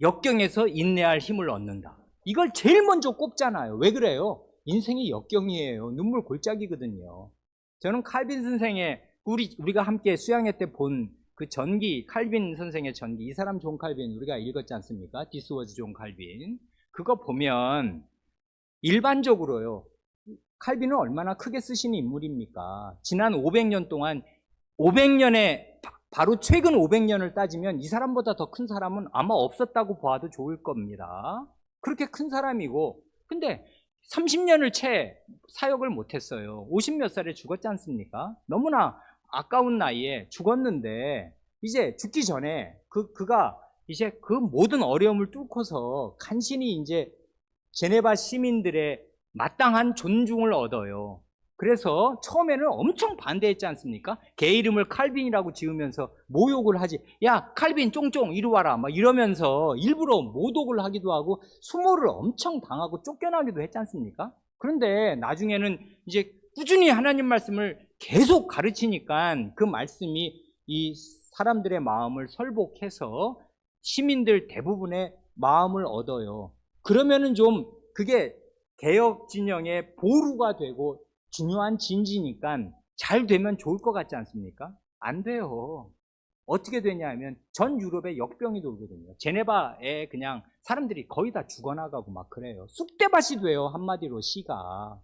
역경에서 인내할 힘을 얻는다. 이걸 제일 먼저 꼽잖아요. 왜 그래요? 인생이 역경이에요. 눈물 골짜기거든요. 저는 칼빈 선생의 우리가 함께 수양회 때 본 그 전기, 칼빈 선생의 전기, 이 사람 존 칼빈 우리가 읽었지 않습니까? This was 존 칼빈. 그거 보면 일반적으로요. 칼빈은 얼마나 크게 쓰신 인물입니까? 지난 500년 동안 500년에 바로 최근 500년을 따지면 이 사람보다 더 큰 사람은 아마 없었다고 봐도 좋을 겁니다. 그렇게 큰 사람이고, 근데 30년을 채 사역을 못했어요. 50 몇 살에 죽었지 않습니까? 너무나 아까운 나이에 죽었는데 이제 죽기 전에 그가 이제 그 모든 어려움을 뚫고서 간신히 이제 제네바 시민들의 마땅한 존중을 얻어요. 그래서 처음에는 엄청 반대했지 않습니까? 걔 이름을 칼빈이라고 지으면서 모욕을 하지. 야, 칼빈 쫑쫑 이리 와라 막 이러면서 일부러 모독을 하기도 하고 수모를 엄청 당하고 쫓겨나기도 했지 않습니까? 그런데 나중에는 이제 꾸준히 하나님 말씀을 계속 가르치니까 그 말씀이 이 사람들의 마음을 설복해서 시민들 대부분의 마음을 얻어요. 그러면은 좀 그게 개혁 진영의 보루가 되고 중요한 진지니까 잘 되면 좋을 것 같지 않습니까? 안 돼요. 어떻게 되냐 하면 전 유럽에 역병이 돌거든요. 제네바에 그냥 사람들이 거의 다 죽어나가고 막 그래요. 쑥대밭이 돼요. 한마디로 시가.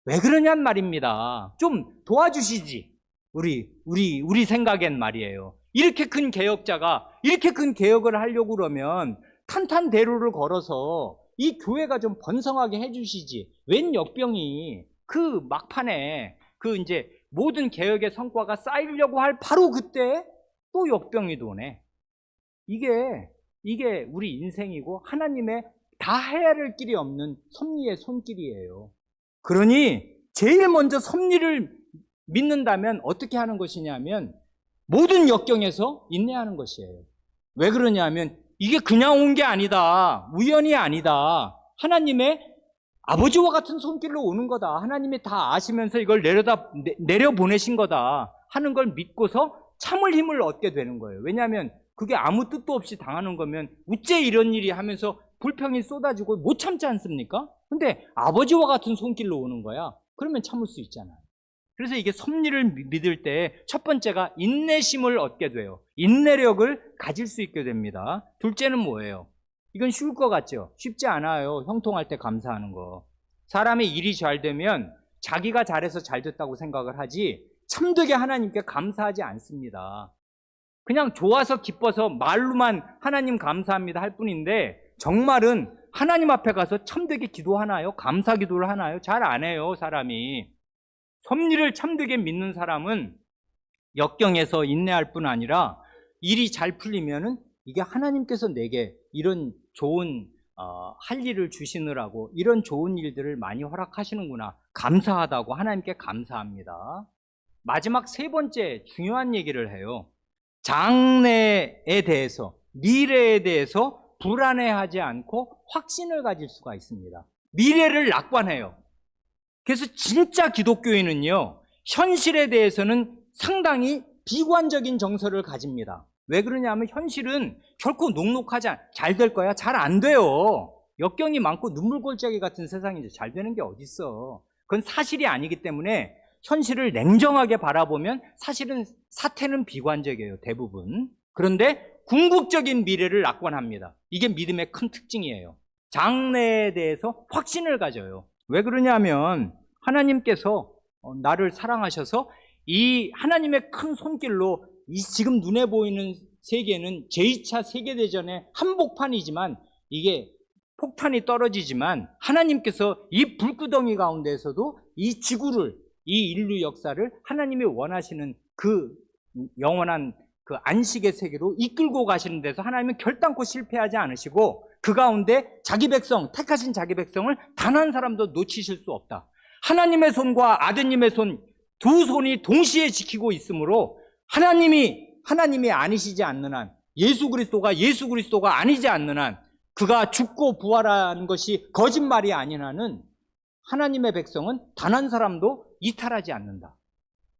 왜 그러냔 말입니다. 좀 도와주시지. 우리 생각엔 말이에요. 이렇게 큰 개혁자가 이렇게 큰 개혁을 하려고 그러면 탄탄대로를 걸어서 이 교회가 좀 번성하게 해주시지. 웬 역병이 그 막판에 그 이제 모든 개혁의 성과가 쌓이려고 할 바로 그때 또 역병이 도네. 이게 우리 인생이고 하나님의 다 헤아릴 길이 없는 섭리의 손길이에요. 그러니 제일 먼저 섭리를 믿는다면 어떻게 하는 것이냐면 모든 역경에서 인내하는 것이에요. 왜 그러냐면 이게 그냥 온 게 아니다. 우연이 아니다. 하나님의 아버지와 같은 손길로 오는 거다. 하나님이 다 아시면서 이걸 내려보내신 거다 하는 걸 믿고서 참을 힘을 얻게 되는 거예요. 왜냐하면 그게 아무 뜻도 없이 당하는 거면 어째 이런 일이 하면서 불평이 쏟아지고 못 참지 않습니까? 근데 아버지와 같은 손길로 오는 거야. 그러면 참을 수 있잖아요. 그래서 이게 섭리를 믿을 때 첫 번째가 인내심을 얻게 돼요. 인내력을 가질 수 있게 됩니다. 둘째는 뭐예요? 이건 쉬울 것 같죠? 쉽지 않아요. 형통할 때 감사하는 거. 사람의 일이 잘 되면 자기가 잘해서 잘 됐다고 생각을 하지 참되게 하나님께 감사하지 않습니다. 그냥 좋아서 기뻐서 말로만 하나님 감사합니다 할 뿐인데 정말은 하나님 앞에 가서 참되게 기도하나요? 감사 기도를 하나요? 잘 안 해요, 사람이. 섭리를 참되게 믿는 사람은 역경에서 인내할 뿐 아니라 일이 잘 풀리면은 이게 하나님께서 내게 이런 좋은 할 일을 주시느라고 이런 좋은 일들을 많이 허락하시는구나. 감사하다고 하나님께 감사합니다. 마지막 세 번째 중요한 얘기를 해요. 장래에 대해서, 미래에 대해서 불안해하지 않고 확신을 가질 수가 있습니다. 미래를 낙관해요. 그래서 진짜 기독교인은요, 현실에 대해서는 상당히 비관적인 정서를 가집니다. 왜 그러냐면 현실은 결코 녹록하지 잘 될 거야? 잘 안 돼요. 역경이 많고 눈물골짜기 같은 세상인데 잘 되는 게 어딨어. 그건 사실이 아니기 때문에 현실을 냉정하게 바라보면 사실은 사태는 비관적이에요, 대부분. 그런데 궁극적인 미래를 낙관합니다. 이게 믿음의 큰 특징이에요. 장래에 대해서 확신을 가져요. 왜 그러냐면 하나님께서 나를 사랑하셔서 이 하나님의 큰 손길로 이 지금 눈에 보이는 세계는 제2차 세계대전의 한복판이지만 이게 폭탄이 떨어지지만 하나님께서 이 불구덩이 가운데에서도 이 지구를, 이 인류 역사를 하나님이 원하시는 그 영원한 그 안식의 세계로 이끌고 가시는 데서 하나님은 결단코 실패하지 않으시고 그 가운데 자기 백성, 택하신 자기 백성을 단 한 사람도 놓치실 수 없다. 하나님의 손과 아드님의 손, 두 손이 동시에 지키고 있으므로 하나님이 아니시지 않는 한, 예수 그리스도가 아니지 않는 한, 그가 죽고 부활한 것이 거짓말이 아닌 한은 하나님의 백성은 단 한 사람도 이탈하지 않는다.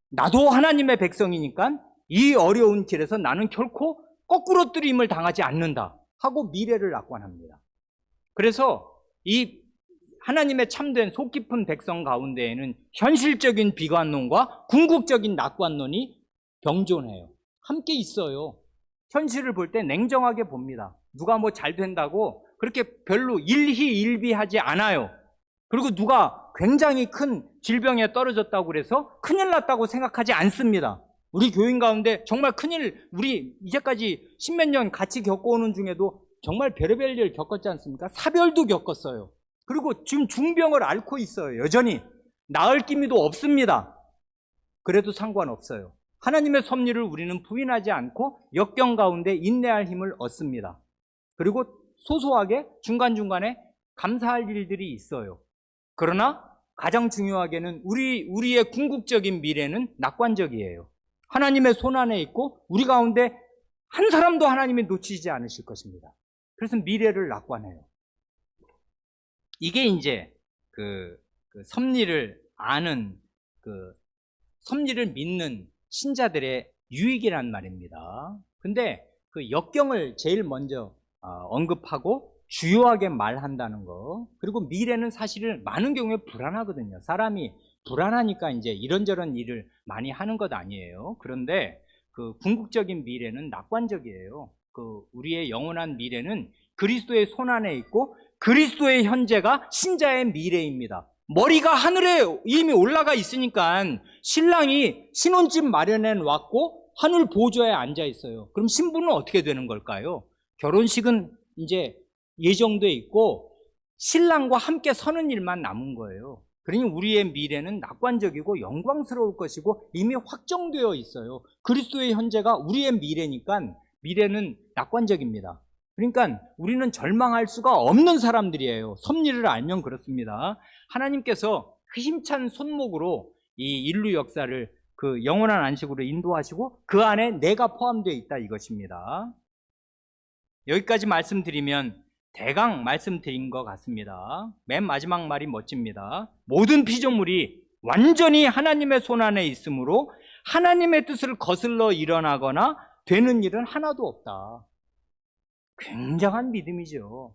나도 하나님의 백성이니까 이 어려운 길에서 나는 결코 거꾸로 뜨림을 당하지 않는다 하고 미래를 낙관합니다. 그래서 이 하나님의 참된 속 깊은 백성 가운데에는 현실적인 비관론과 궁극적인 낙관론이 병존해요. 함께 있어요. 현실을 볼 때 냉정하게 봅니다. 누가 뭐 잘 된다고 그렇게 별로 일희일비하지 않아요. 그리고 누가 굉장히 큰 질병에 떨어졌다고 그래서 큰일 났다고 생각하지 않습니다. 우리 교인 가운데 정말 우리 이제까지 십몇 년 같이 겪어오는 중에도 정말 별의별 일 겪었지 않습니까? 사별도 겪었어요. 그리고 지금 중병을 앓고 있어요. 여전히 나을 기미도 없습니다. 그래도 상관없어요. 하나님의 섭리를 우리는 부인하지 않고 역경 가운데 인내할 힘을 얻습니다. 그리고 소소하게 중간중간에 감사할 일들이 있어요. 그러나 가장 중요하게는 우리의 궁극적인 미래는 낙관적이에요. 하나님의 손 안에 있고 우리 가운데 한 사람도 하나님이 놓치지 않으실 것입니다. 그래서 미래를 낙관해요. 이게 이제 그 섭리를 아는, 섭리를 믿는 신자들의 유익이란 말입니다. 근데 그 역경을 제일 먼저 언급하고 주요하게 말한다는 거, 그리고 미래는 사실은 많은 경우에 불안하거든요. 사람이 불안하니까 이제 이런저런 일을 많이 하는 것 아니에요. 그런데 그 궁극적인 미래는 낙관적이에요. 우리의 영원한 미래는 그리스도의 손 안에 있고 그리스도의 현재가 신자의 미래입니다. 머리가 하늘에 이미 올라가 있으니까 신랑이 신혼집 마련해 놨고 하늘 보좌에 앉아 있어요. 그럼 신부는 어떻게 되는 걸까요? 결혼식은 이제 예정돼 있고 신랑과 함께 서는 일만 남은 거예요. 그러니 우리의 미래는 낙관적이고 영광스러울 것이고 이미 확정되어 있어요. 그리스도의 현재가 우리의 미래니까 미래는 낙관적입니다. 그러니까 우리는 절망할 수가 없는 사람들이에요. 섭리를 알면 그렇습니다. 하나님께서 그 힘찬 손목으로 이 인류 역사를 그 영원한 안식으로 인도하시고 그 안에 내가 포함되어 있다 이것입니다. 여기까지 말씀드리면 대강 말씀드린 것 같습니다. 맨 마지막 말이 멋집니다. 모든 피조물이 완전히 하나님의 손 안에 있으므로 하나님의 뜻을 거슬러 일어나거나 되는 일은 하나도 없다. 굉장한 믿음이죠.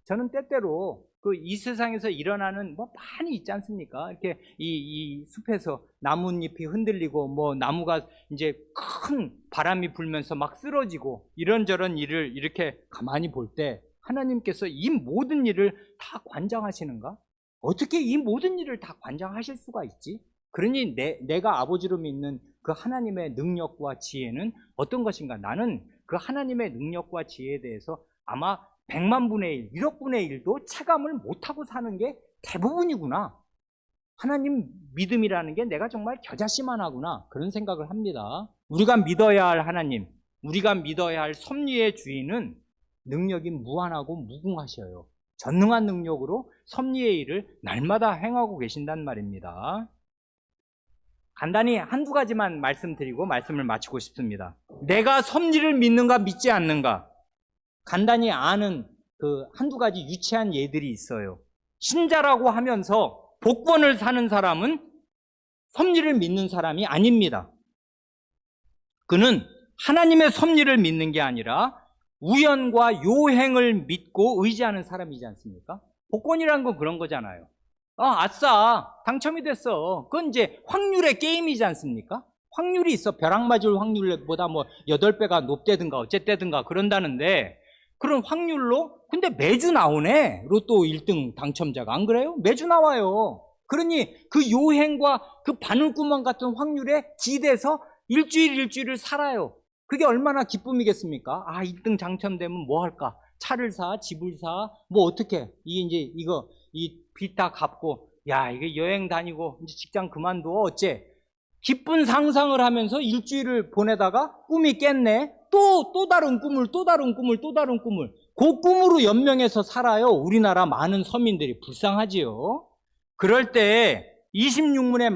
저는 때때로 이 세상에서 일어나는 많이 있지 않습니까? 이렇게 이 숲에서 나뭇잎이 흔들리고 나무가 이제 큰 바람이 불면서 막 쓰러지고 이런저런 일을 이렇게 가만히 볼 때 하나님께서 이 모든 일을 다 관장하시는가? 어떻게 이 모든 일을 다 관장하실 수가 있지? 그러니 내가 아버지로 믿는 그 하나님의 능력과 지혜는 어떤 것인가? 나는 그 하나님의 능력과 지혜에 대해서 아마 100만 분의 1, 1억 분의 1도 체감을 못하고 사는 게 대부분이구나. 하나님 믿음이라는 게 내가 정말 겨자씨만 하구나. 그런 생각을 합니다. 우리가 믿어야 할 하나님, 우리가 믿어야 할 섭리의 주인은 능력이 무한하고 무궁하셔요. 전능한 능력으로 섭리의 일을 날마다 행하고 계신단 말입니다. 간단히 한두 가지만 말씀드리고 말씀을 마치고 싶습니다. 내가 섭리를 믿는가 믿지 않는가 간단히 아는 한두 가지 유치한 예들이 있어요. 신자라고 하면서 복권을 사는 사람은 섭리를 믿는 사람이 아닙니다. 그는 하나님의 섭리를 믿는 게 아니라 우연과 요행을 믿고 의지하는 사람이지 않습니까? 복권이라는 건 그런 거잖아요. 아싸, 당첨이 됐어. 그건 이제 확률의 게임이지 않습니까? 확률이 있어. 벼락 맞을 확률보다 8배가 높대든가 어쨌대든가 그런다는데 그런 확률로 근데 매주 나오네. 로또 1등 당첨자가. 안 그래요? 매주 나와요. 그러니 그 요행과 그 바늘구멍 같은 확률에 기대서 일주일을 살아요. 그게 얼마나 기쁨이겠습니까? 1등 당첨되면 뭐 할까? 차를 사, 집을 사, 어떻게? 이 빚 다 갚고, 이게 여행 다니고, 이제 직장 그만둬, 어째? 기쁜 상상을 하면서 일주일을 보내다가 꿈이 깼네. 또 다른 꿈을, 또 다른 꿈을, 또 다른 꿈을. 그 꿈으로 연명해서 살아요. 우리나라 많은 서민들이. 불쌍하지요. 그럴 때 27문의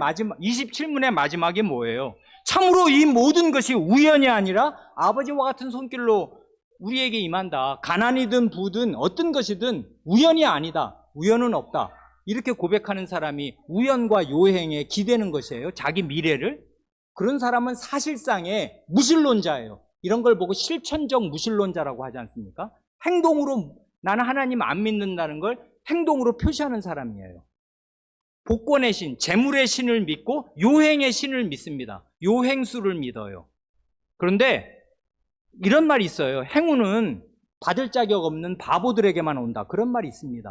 마지막이 뭐예요? 참으로 이 모든 것이 우연이 아니라 아버지와 같은 손길로 우리에게 임한다. 가난이든 부든 어떤 것이든 우연이 아니다. 우연은 없다. 이렇게 고백하는 사람이 우연과 요행에 기대는 것이에요. 자기 미래를. 그런 사람은 사실상의 무신론자예요. 이런 걸 보고 실천적 무신론자라고 하지 않습니까? 행동으로 나는 하나님 안 믿는다는 걸 행동으로 표시하는 사람이에요. 복권의 신, 재물의 신을 믿고 요행의 신을 믿습니다. 요행수를 믿어요. 그런데 이런 말이 있어요. 행운은 받을 자격 없는 바보들에게만 온다. 그런 말이 있습니다.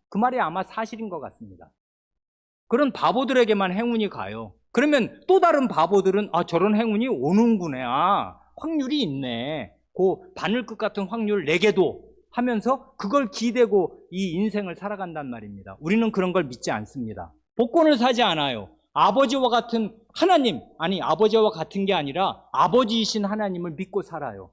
그 말이 아마 사실인 것 같습니다. 그런 바보들에게만 행운이 가요. 그러면 또 다른 바보들은 저런 행운이 오는구나. 확률이 있네. 그 바늘끝 같은 확률 4개도 하면서 그걸 기대고 이 인생을 살아간단 말입니다. 우리는 그런 걸 믿지 않습니다. 복권을 사지 않아요. 아버지와 같은 하나님, 아버지와 같은 게 아니라 아버지이신 하나님을 믿고 살아요.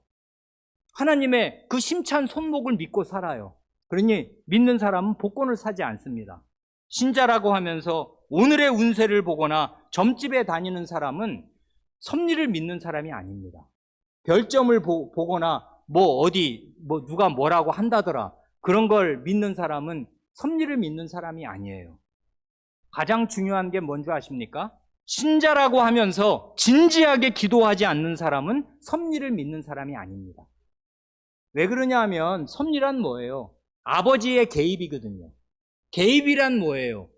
하나님의 그 심찬 손목을 믿고 살아요. 그러니 믿는 사람은 복권을 사지 않습니다. 신자라고 하면서 오늘의 운세를 보거나 점집에 다니는 사람은 섭리를 믿는 사람이 아닙니다. 별점을 보거나 누가 뭐라고 한다더라. 그런 걸 믿는 사람은 섭리를 믿는 사람이 아니에요. 가장 중요한 게 뭔지 아십니까? 신자라고 하면서 진지하게 기도하지 않는 사람은 섭리를 믿는 사람이 아닙니다. 왜 그러냐 하면 섭리란 뭐예요? 아버지의 개입이거든요. 개입이란 뭐예요?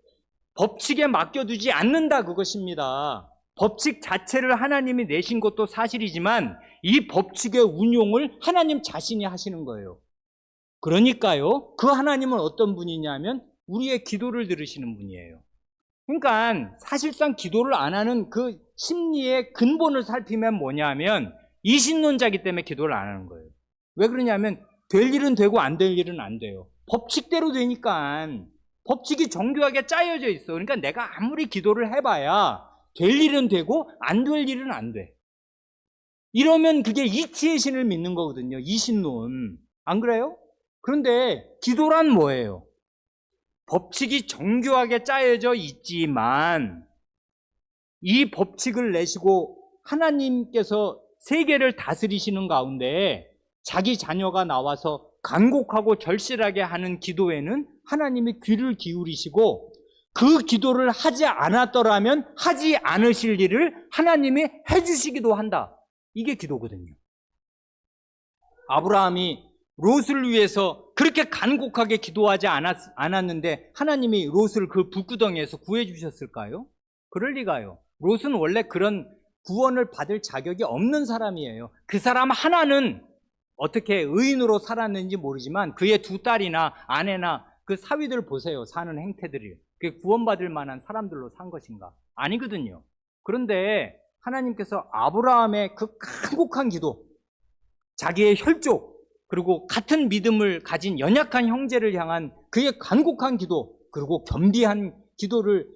법칙에 맡겨두지 않는다 그것입니다. 법칙 자체를 하나님이 내신 것도 사실이지만 이 법칙의 운용을 하나님 자신이 하시는 거예요. 그러니까요, 그 하나님은 어떤 분이냐면 우리의 기도를 들으시는 분이에요. 그러니까 사실상 기도를 안 하는 그 심리의 근본을 살피면 뭐냐면 이신론자이기 때문에 기도를 안 하는 거예요. 왜 그러냐면 될 일은 되고 안 될 일은 안 돼요. 법칙대로 되니까. 법칙이 정교하게 짜여져 있어. 그러니까 내가 아무리 기도를 해봐야 될 일은 되고 안 될 일은 안 돼. 이러면 그게 이치의 신을 믿는 거거든요. 이신론. 안 그래요? 그런데 기도란 뭐예요? 법칙이 정교하게 짜여져 있지만 이 법칙을 내시고 하나님께서 세계를 다스리시는 가운데 자기 자녀가 나와서 간곡하고 절실하게 하는 기도에는 하나님이 귀를 기울이시고 그 기도를 하지 않았더라면 하지 않으실 일을 하나님이 해주시기도 한다. 이게 기도거든요. 아브라함이 롯을 위해서 그렇게 간곡하게 기도하지 않았는데 하나님이 롯을 그 불구덩이에서 구해주셨을까요? 그럴 리가요. 롯은 원래 그런 구원을 받을 자격이 없는 사람이에요. 그 사람 하나는 어떻게 의인으로 살았는지 모르지만 그의 2딸이나 아내나 그 사위들 보세요. 사는 행태들이. 그게 구원받을 만한 사람들로 산 것인가? 아니거든요. 그런데 하나님께서 아브라함의 그 간곡한 기도, 자기의 혈족, 그리고 같은 믿음을 가진 연약한 형제를 향한 그의 간곡한 기도, 그리고 겸비한 기도를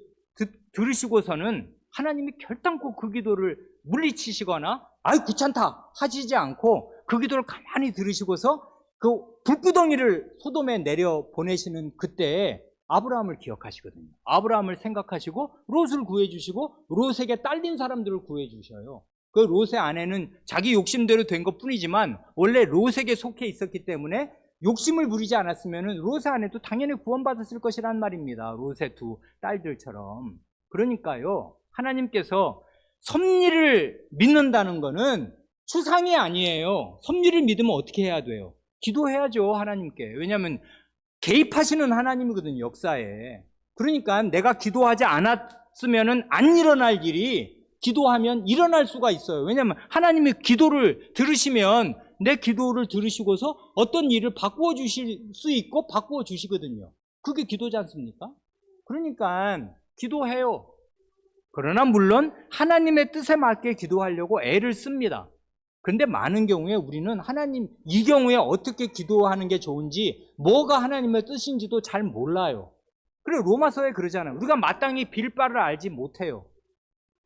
들으시고서는 하나님이 결단코 그 기도를 물리치시거나 아이 귀찮다 하시지 않고 그 기도를 가만히 들으시고서 그 불구덩이를 소돔에 내려 보내시는 그때에 아브라함을 기억하시거든요. 아브라함을 생각하시고 롯을 구해주시고 롯에게 딸린 사람들을 구해주셔요. 그 롯의 아내는 자기 욕심대로 된 것뿐이지만 원래 롯에게 속해 있었기 때문에 욕심을 부리지 않았으면 롯의 아내도 당연히 구원받았을 것이란 말입니다. 롯의 2 딸들처럼. 그러니까요, 하나님께서 섭리를 믿는다는 거는 추상이 아니에요. 섭리를 믿으면 어떻게 해야 돼요? 기도해야죠, 하나님께. 왜냐하면 개입하시는 하나님이거든요, 역사에. 그러니까 내가 기도하지 않았으면 안 일어날 일이 기도하면 일어날 수가 있어요. 왜냐하면 하나님이 기도를 들으시면 내 기도를 들으시고서 어떤 일을 바꾸어 주실 수 있고 바꾸어 주시거든요. 그게 기도지 않습니까? 그러니까 기도해요. 그러나 물론 하나님의 뜻에 맞게 기도하려고 애를 씁니다. 그런데 많은 경우에 우리는 하나님 이 경우에 어떻게 기도하는 게 좋은지 뭐가 하나님의 뜻인지도 잘 몰라요. 그래 로마서에 그러잖아요. 우리가 마땅히 빌 바를 알지 못해요.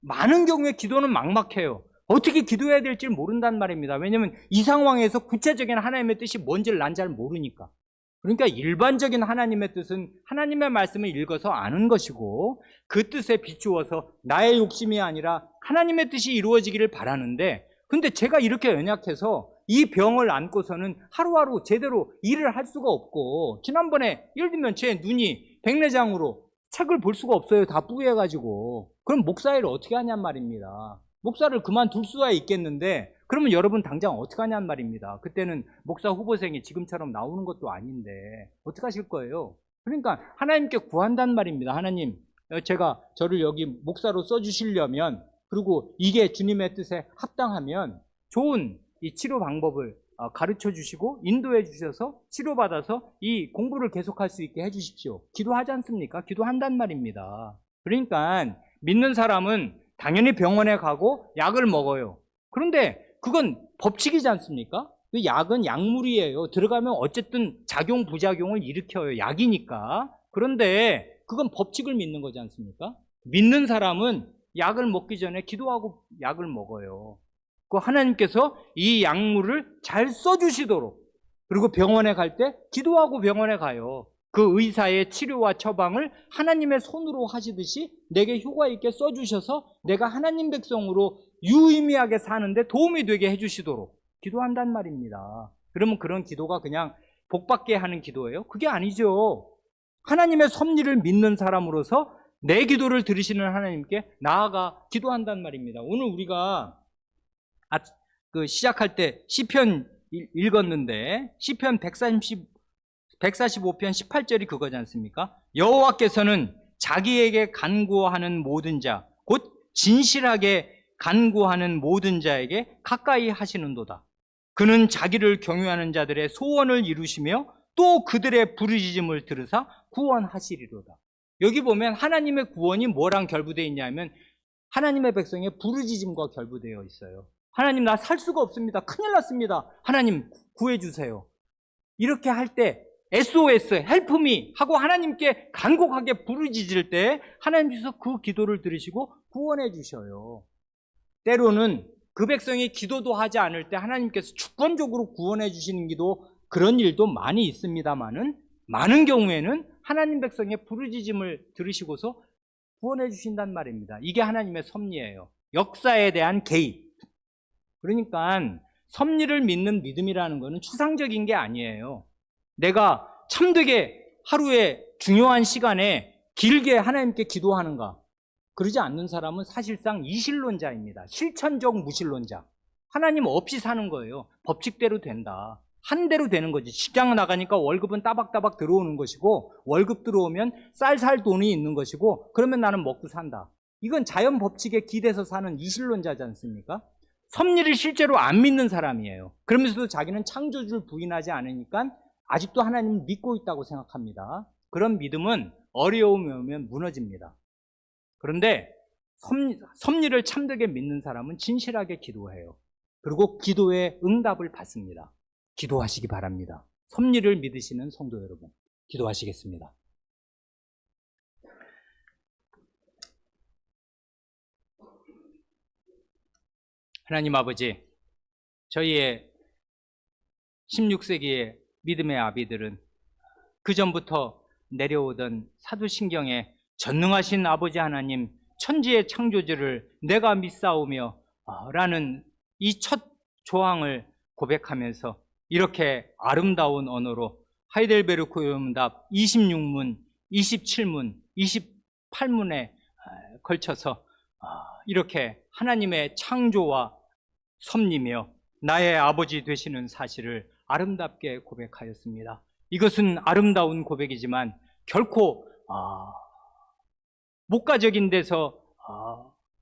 많은 경우에 기도는 막막해요. 어떻게 기도해야 될지 모른단 말입니다. 왜냐하면 이 상황에서 구체적인 하나님의 뜻이 뭔지를 난 잘 모르니까. 그러니까 일반적인 하나님의 뜻은 하나님의 말씀을 읽어서 아는 것이고 그 뜻에 비추어서 나의 욕심이 아니라 하나님의 뜻이 이루어지기를 바라는데, 근데 제가 이렇게 연약해서 이 병을 안고서는 하루하루 제대로 일을 할 수가 없고, 지난번에 예를 들면 제 눈이 백내장으로 책을 볼 수가 없어요. 다 뿌개가지고. 그럼 목사 일을 어떻게 하냔 말입니다. 목사를 그만둘 수가 있겠는데, 그러면 여러분 당장 어떻게 하냔 말입니다. 그때는 목사 후보생이 지금처럼 나오는 것도 아닌데 어떻게 하실 거예요? 그러니까 하나님께 구한단 말입니다. 하나님, 제가 저를 여기 목사로 써주시려면, 그리고 이게 주님의 뜻에 합당하면 좋은 이 치료 방법을 가르쳐 주시고 인도해 주셔서 치료받아서 이 공부를 계속할 수 있게 해 주십시오. 기도하지 않습니까? 기도한단 말입니다. 그러니까 믿는 사람은 당연히 병원에 가고 약을 먹어요. 그런데 그건 법칙이지 않습니까? 그 약은 약물이에요. 들어가면 어쨌든 작용, 부작용을 일으켜요. 약이니까. 그런데 그건 법칙을 믿는 거지 않습니까? 믿는 사람은 약을 먹기 전에 기도하고 약을 먹어요. 그 하나님께서 이 약물을 잘 써주시도록, 그리고 병원에 갈 때 기도하고 병원에 가요. 그 의사의 치료와 처방을 하나님의 손으로 하시듯이 내게 효과 있게 써주셔서 내가 하나님 백성으로 유의미하게 사는데 도움이 되게 해주시도록 기도한단 말입니다. 그러면 그런 기도가 그냥 복받게 하는 기도예요? 그게 아니죠. 하나님의 섭리를 믿는 사람으로서 내 기도를 들으시는 하나님께 나아가 기도한단 말입니다. 오늘 우리가 시작할 때 시편 읽었는데 시편 145편 18절이 그거지 않습니까? 여호와께서는 자기에게 간구하는 모든 자, 곧 진실하게 간구하는 모든 자에게 가까이 하시는도다. 그는 자기를 경외하는 자들의 소원을 이루시며 또 그들의 부르짖음을 들으사 구원하시리로다. 여기 보면 하나님의 구원이 뭐랑 결부되어 있냐면 하나님의 백성의 부르짖음과 결부되어 있어요. 하나님, 나 살 수가 없습니다. 큰일 났습니다. 하나님 구해주세요. 이렇게 할 때 SOS, help me 하고 하나님께 간곡하게 부르짖을 때 하나님께서 그 기도를 들으시고 구원해 주셔요. 때로는 그 백성이 기도도 하지 않을 때 하나님께서 주권적으로 구원해 주시는 기도, 그런 일도 많이 있습니다만은 많은 경우에는 하나님 백성의 부르짖음을 들으시고서 구원해 주신단 말입니다. 이게 하나님의 섭리예요. 역사에 대한 개입. 그러니까 섭리를 믿는 믿음이라는 것은 추상적인 게 아니에요. 내가 참되게 하루에 중요한 시간에 길게 하나님께 기도하는가? 그러지 않는 사람은 사실상 이실론자입니다. 실천적 무신론자. 하나님 없이 사는 거예요. 법칙대로 된다. 한 대로 되는 거지. 직장 나가니까 월급은 따박따박 들어오는 것이고, 월급 들어오면 쌀 돈이 있는 것이고, 그러면 나는 먹고 산다. 이건 자연 법칙에 기대서 사는 이실론자지 않습니까? 섭리를 실제로 안 믿는 사람이에요. 그러면서도 자기는 창조주를 부인하지 않으니까 아직도 하나님을 믿고 있다고 생각합니다. 그런 믿음은 어려움이 오면 무너집니다. 그런데 섭리를 참되게 믿는 사람은 진실하게 기도해요. 그리고 기도의 응답을 받습니다. 기도하시기 바랍니다. 섭리를 믿으시는 성도 여러분, 기도하시겠습니다. 하나님 아버지, 저희의 16세기의 믿음의 아비들은 그전부터 내려오던 사도신경에 전능하신 아버지 하나님, 천지의 창조주를 내가 믿사오며 라는 이 첫 조항을 고백하면서 이렇게 아름다운 언어로 하이델베르크 요음답 26문, 27문, 28문에 걸쳐서 이렇게 하나님의 창조와 섭리며 나의 아버지 되시는 사실을 아름답게 고백하였습니다. 이것은 아름다운 고백이지만 결코 목가적인 데서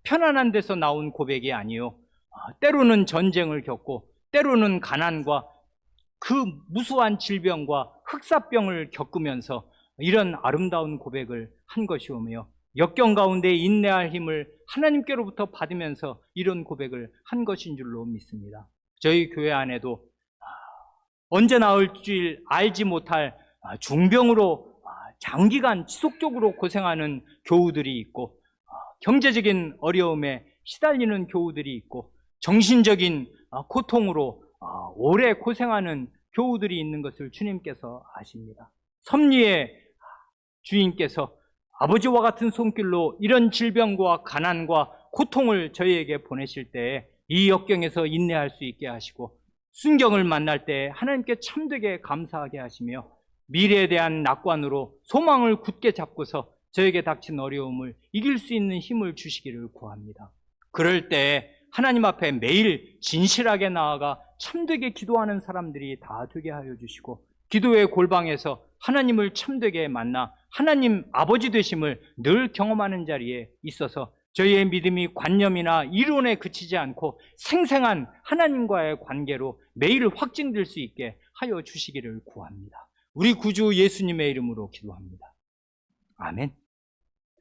편안한 데서 나온 고백이 아니요, 때로는 전쟁을 겪고 때로는 가난과 그 무수한 질병과 흑사병을 겪으면서 이런 아름다운 고백을 한 것이오며 역경 가운데 인내할 힘을 하나님께로부터 받으면서 이런 고백을 한 것인 줄로 믿습니다. 저희 교회 안에도 언제 나올 줄 알지 못할 중병으로 장기간 지속적으로 고생하는 교우들이 있고, 경제적인 어려움에 시달리는 교우들이 있고 정신적인 고통으로 오래 고생하는 교우들이 있는 것을 주님께서 아십니다. 섭리의 주인께서 아버지와 같은 손길로 이런 질병과 가난과 고통을 저희에게 보내실 때 이 역경에서 인내할 수 있게 하시고 순경을 만날 때 하나님께 참되게 감사하게 하시며 미래에 대한 낙관으로 소망을 굳게 잡고서 저에게 닥친 어려움을 이길 수 있는 힘을 주시기를 구합니다. 그럴 때 하나님 앞에 매일 진실하게 나아가 참되게 기도하는 사람들이 다 되게 하여 주시고 기도의 골방에서 하나님을 참되게 만나 하나님 아버지 되심을 늘 경험하는 자리에 있어서 저희의 믿음이 관념이나 이론에 그치지 않고 생생한 하나님과의 관계로 매일 확증될 수 있게 하여 주시기를 구합니다. 우리 구주 예수님의 이름으로 기도합니다. 아멘.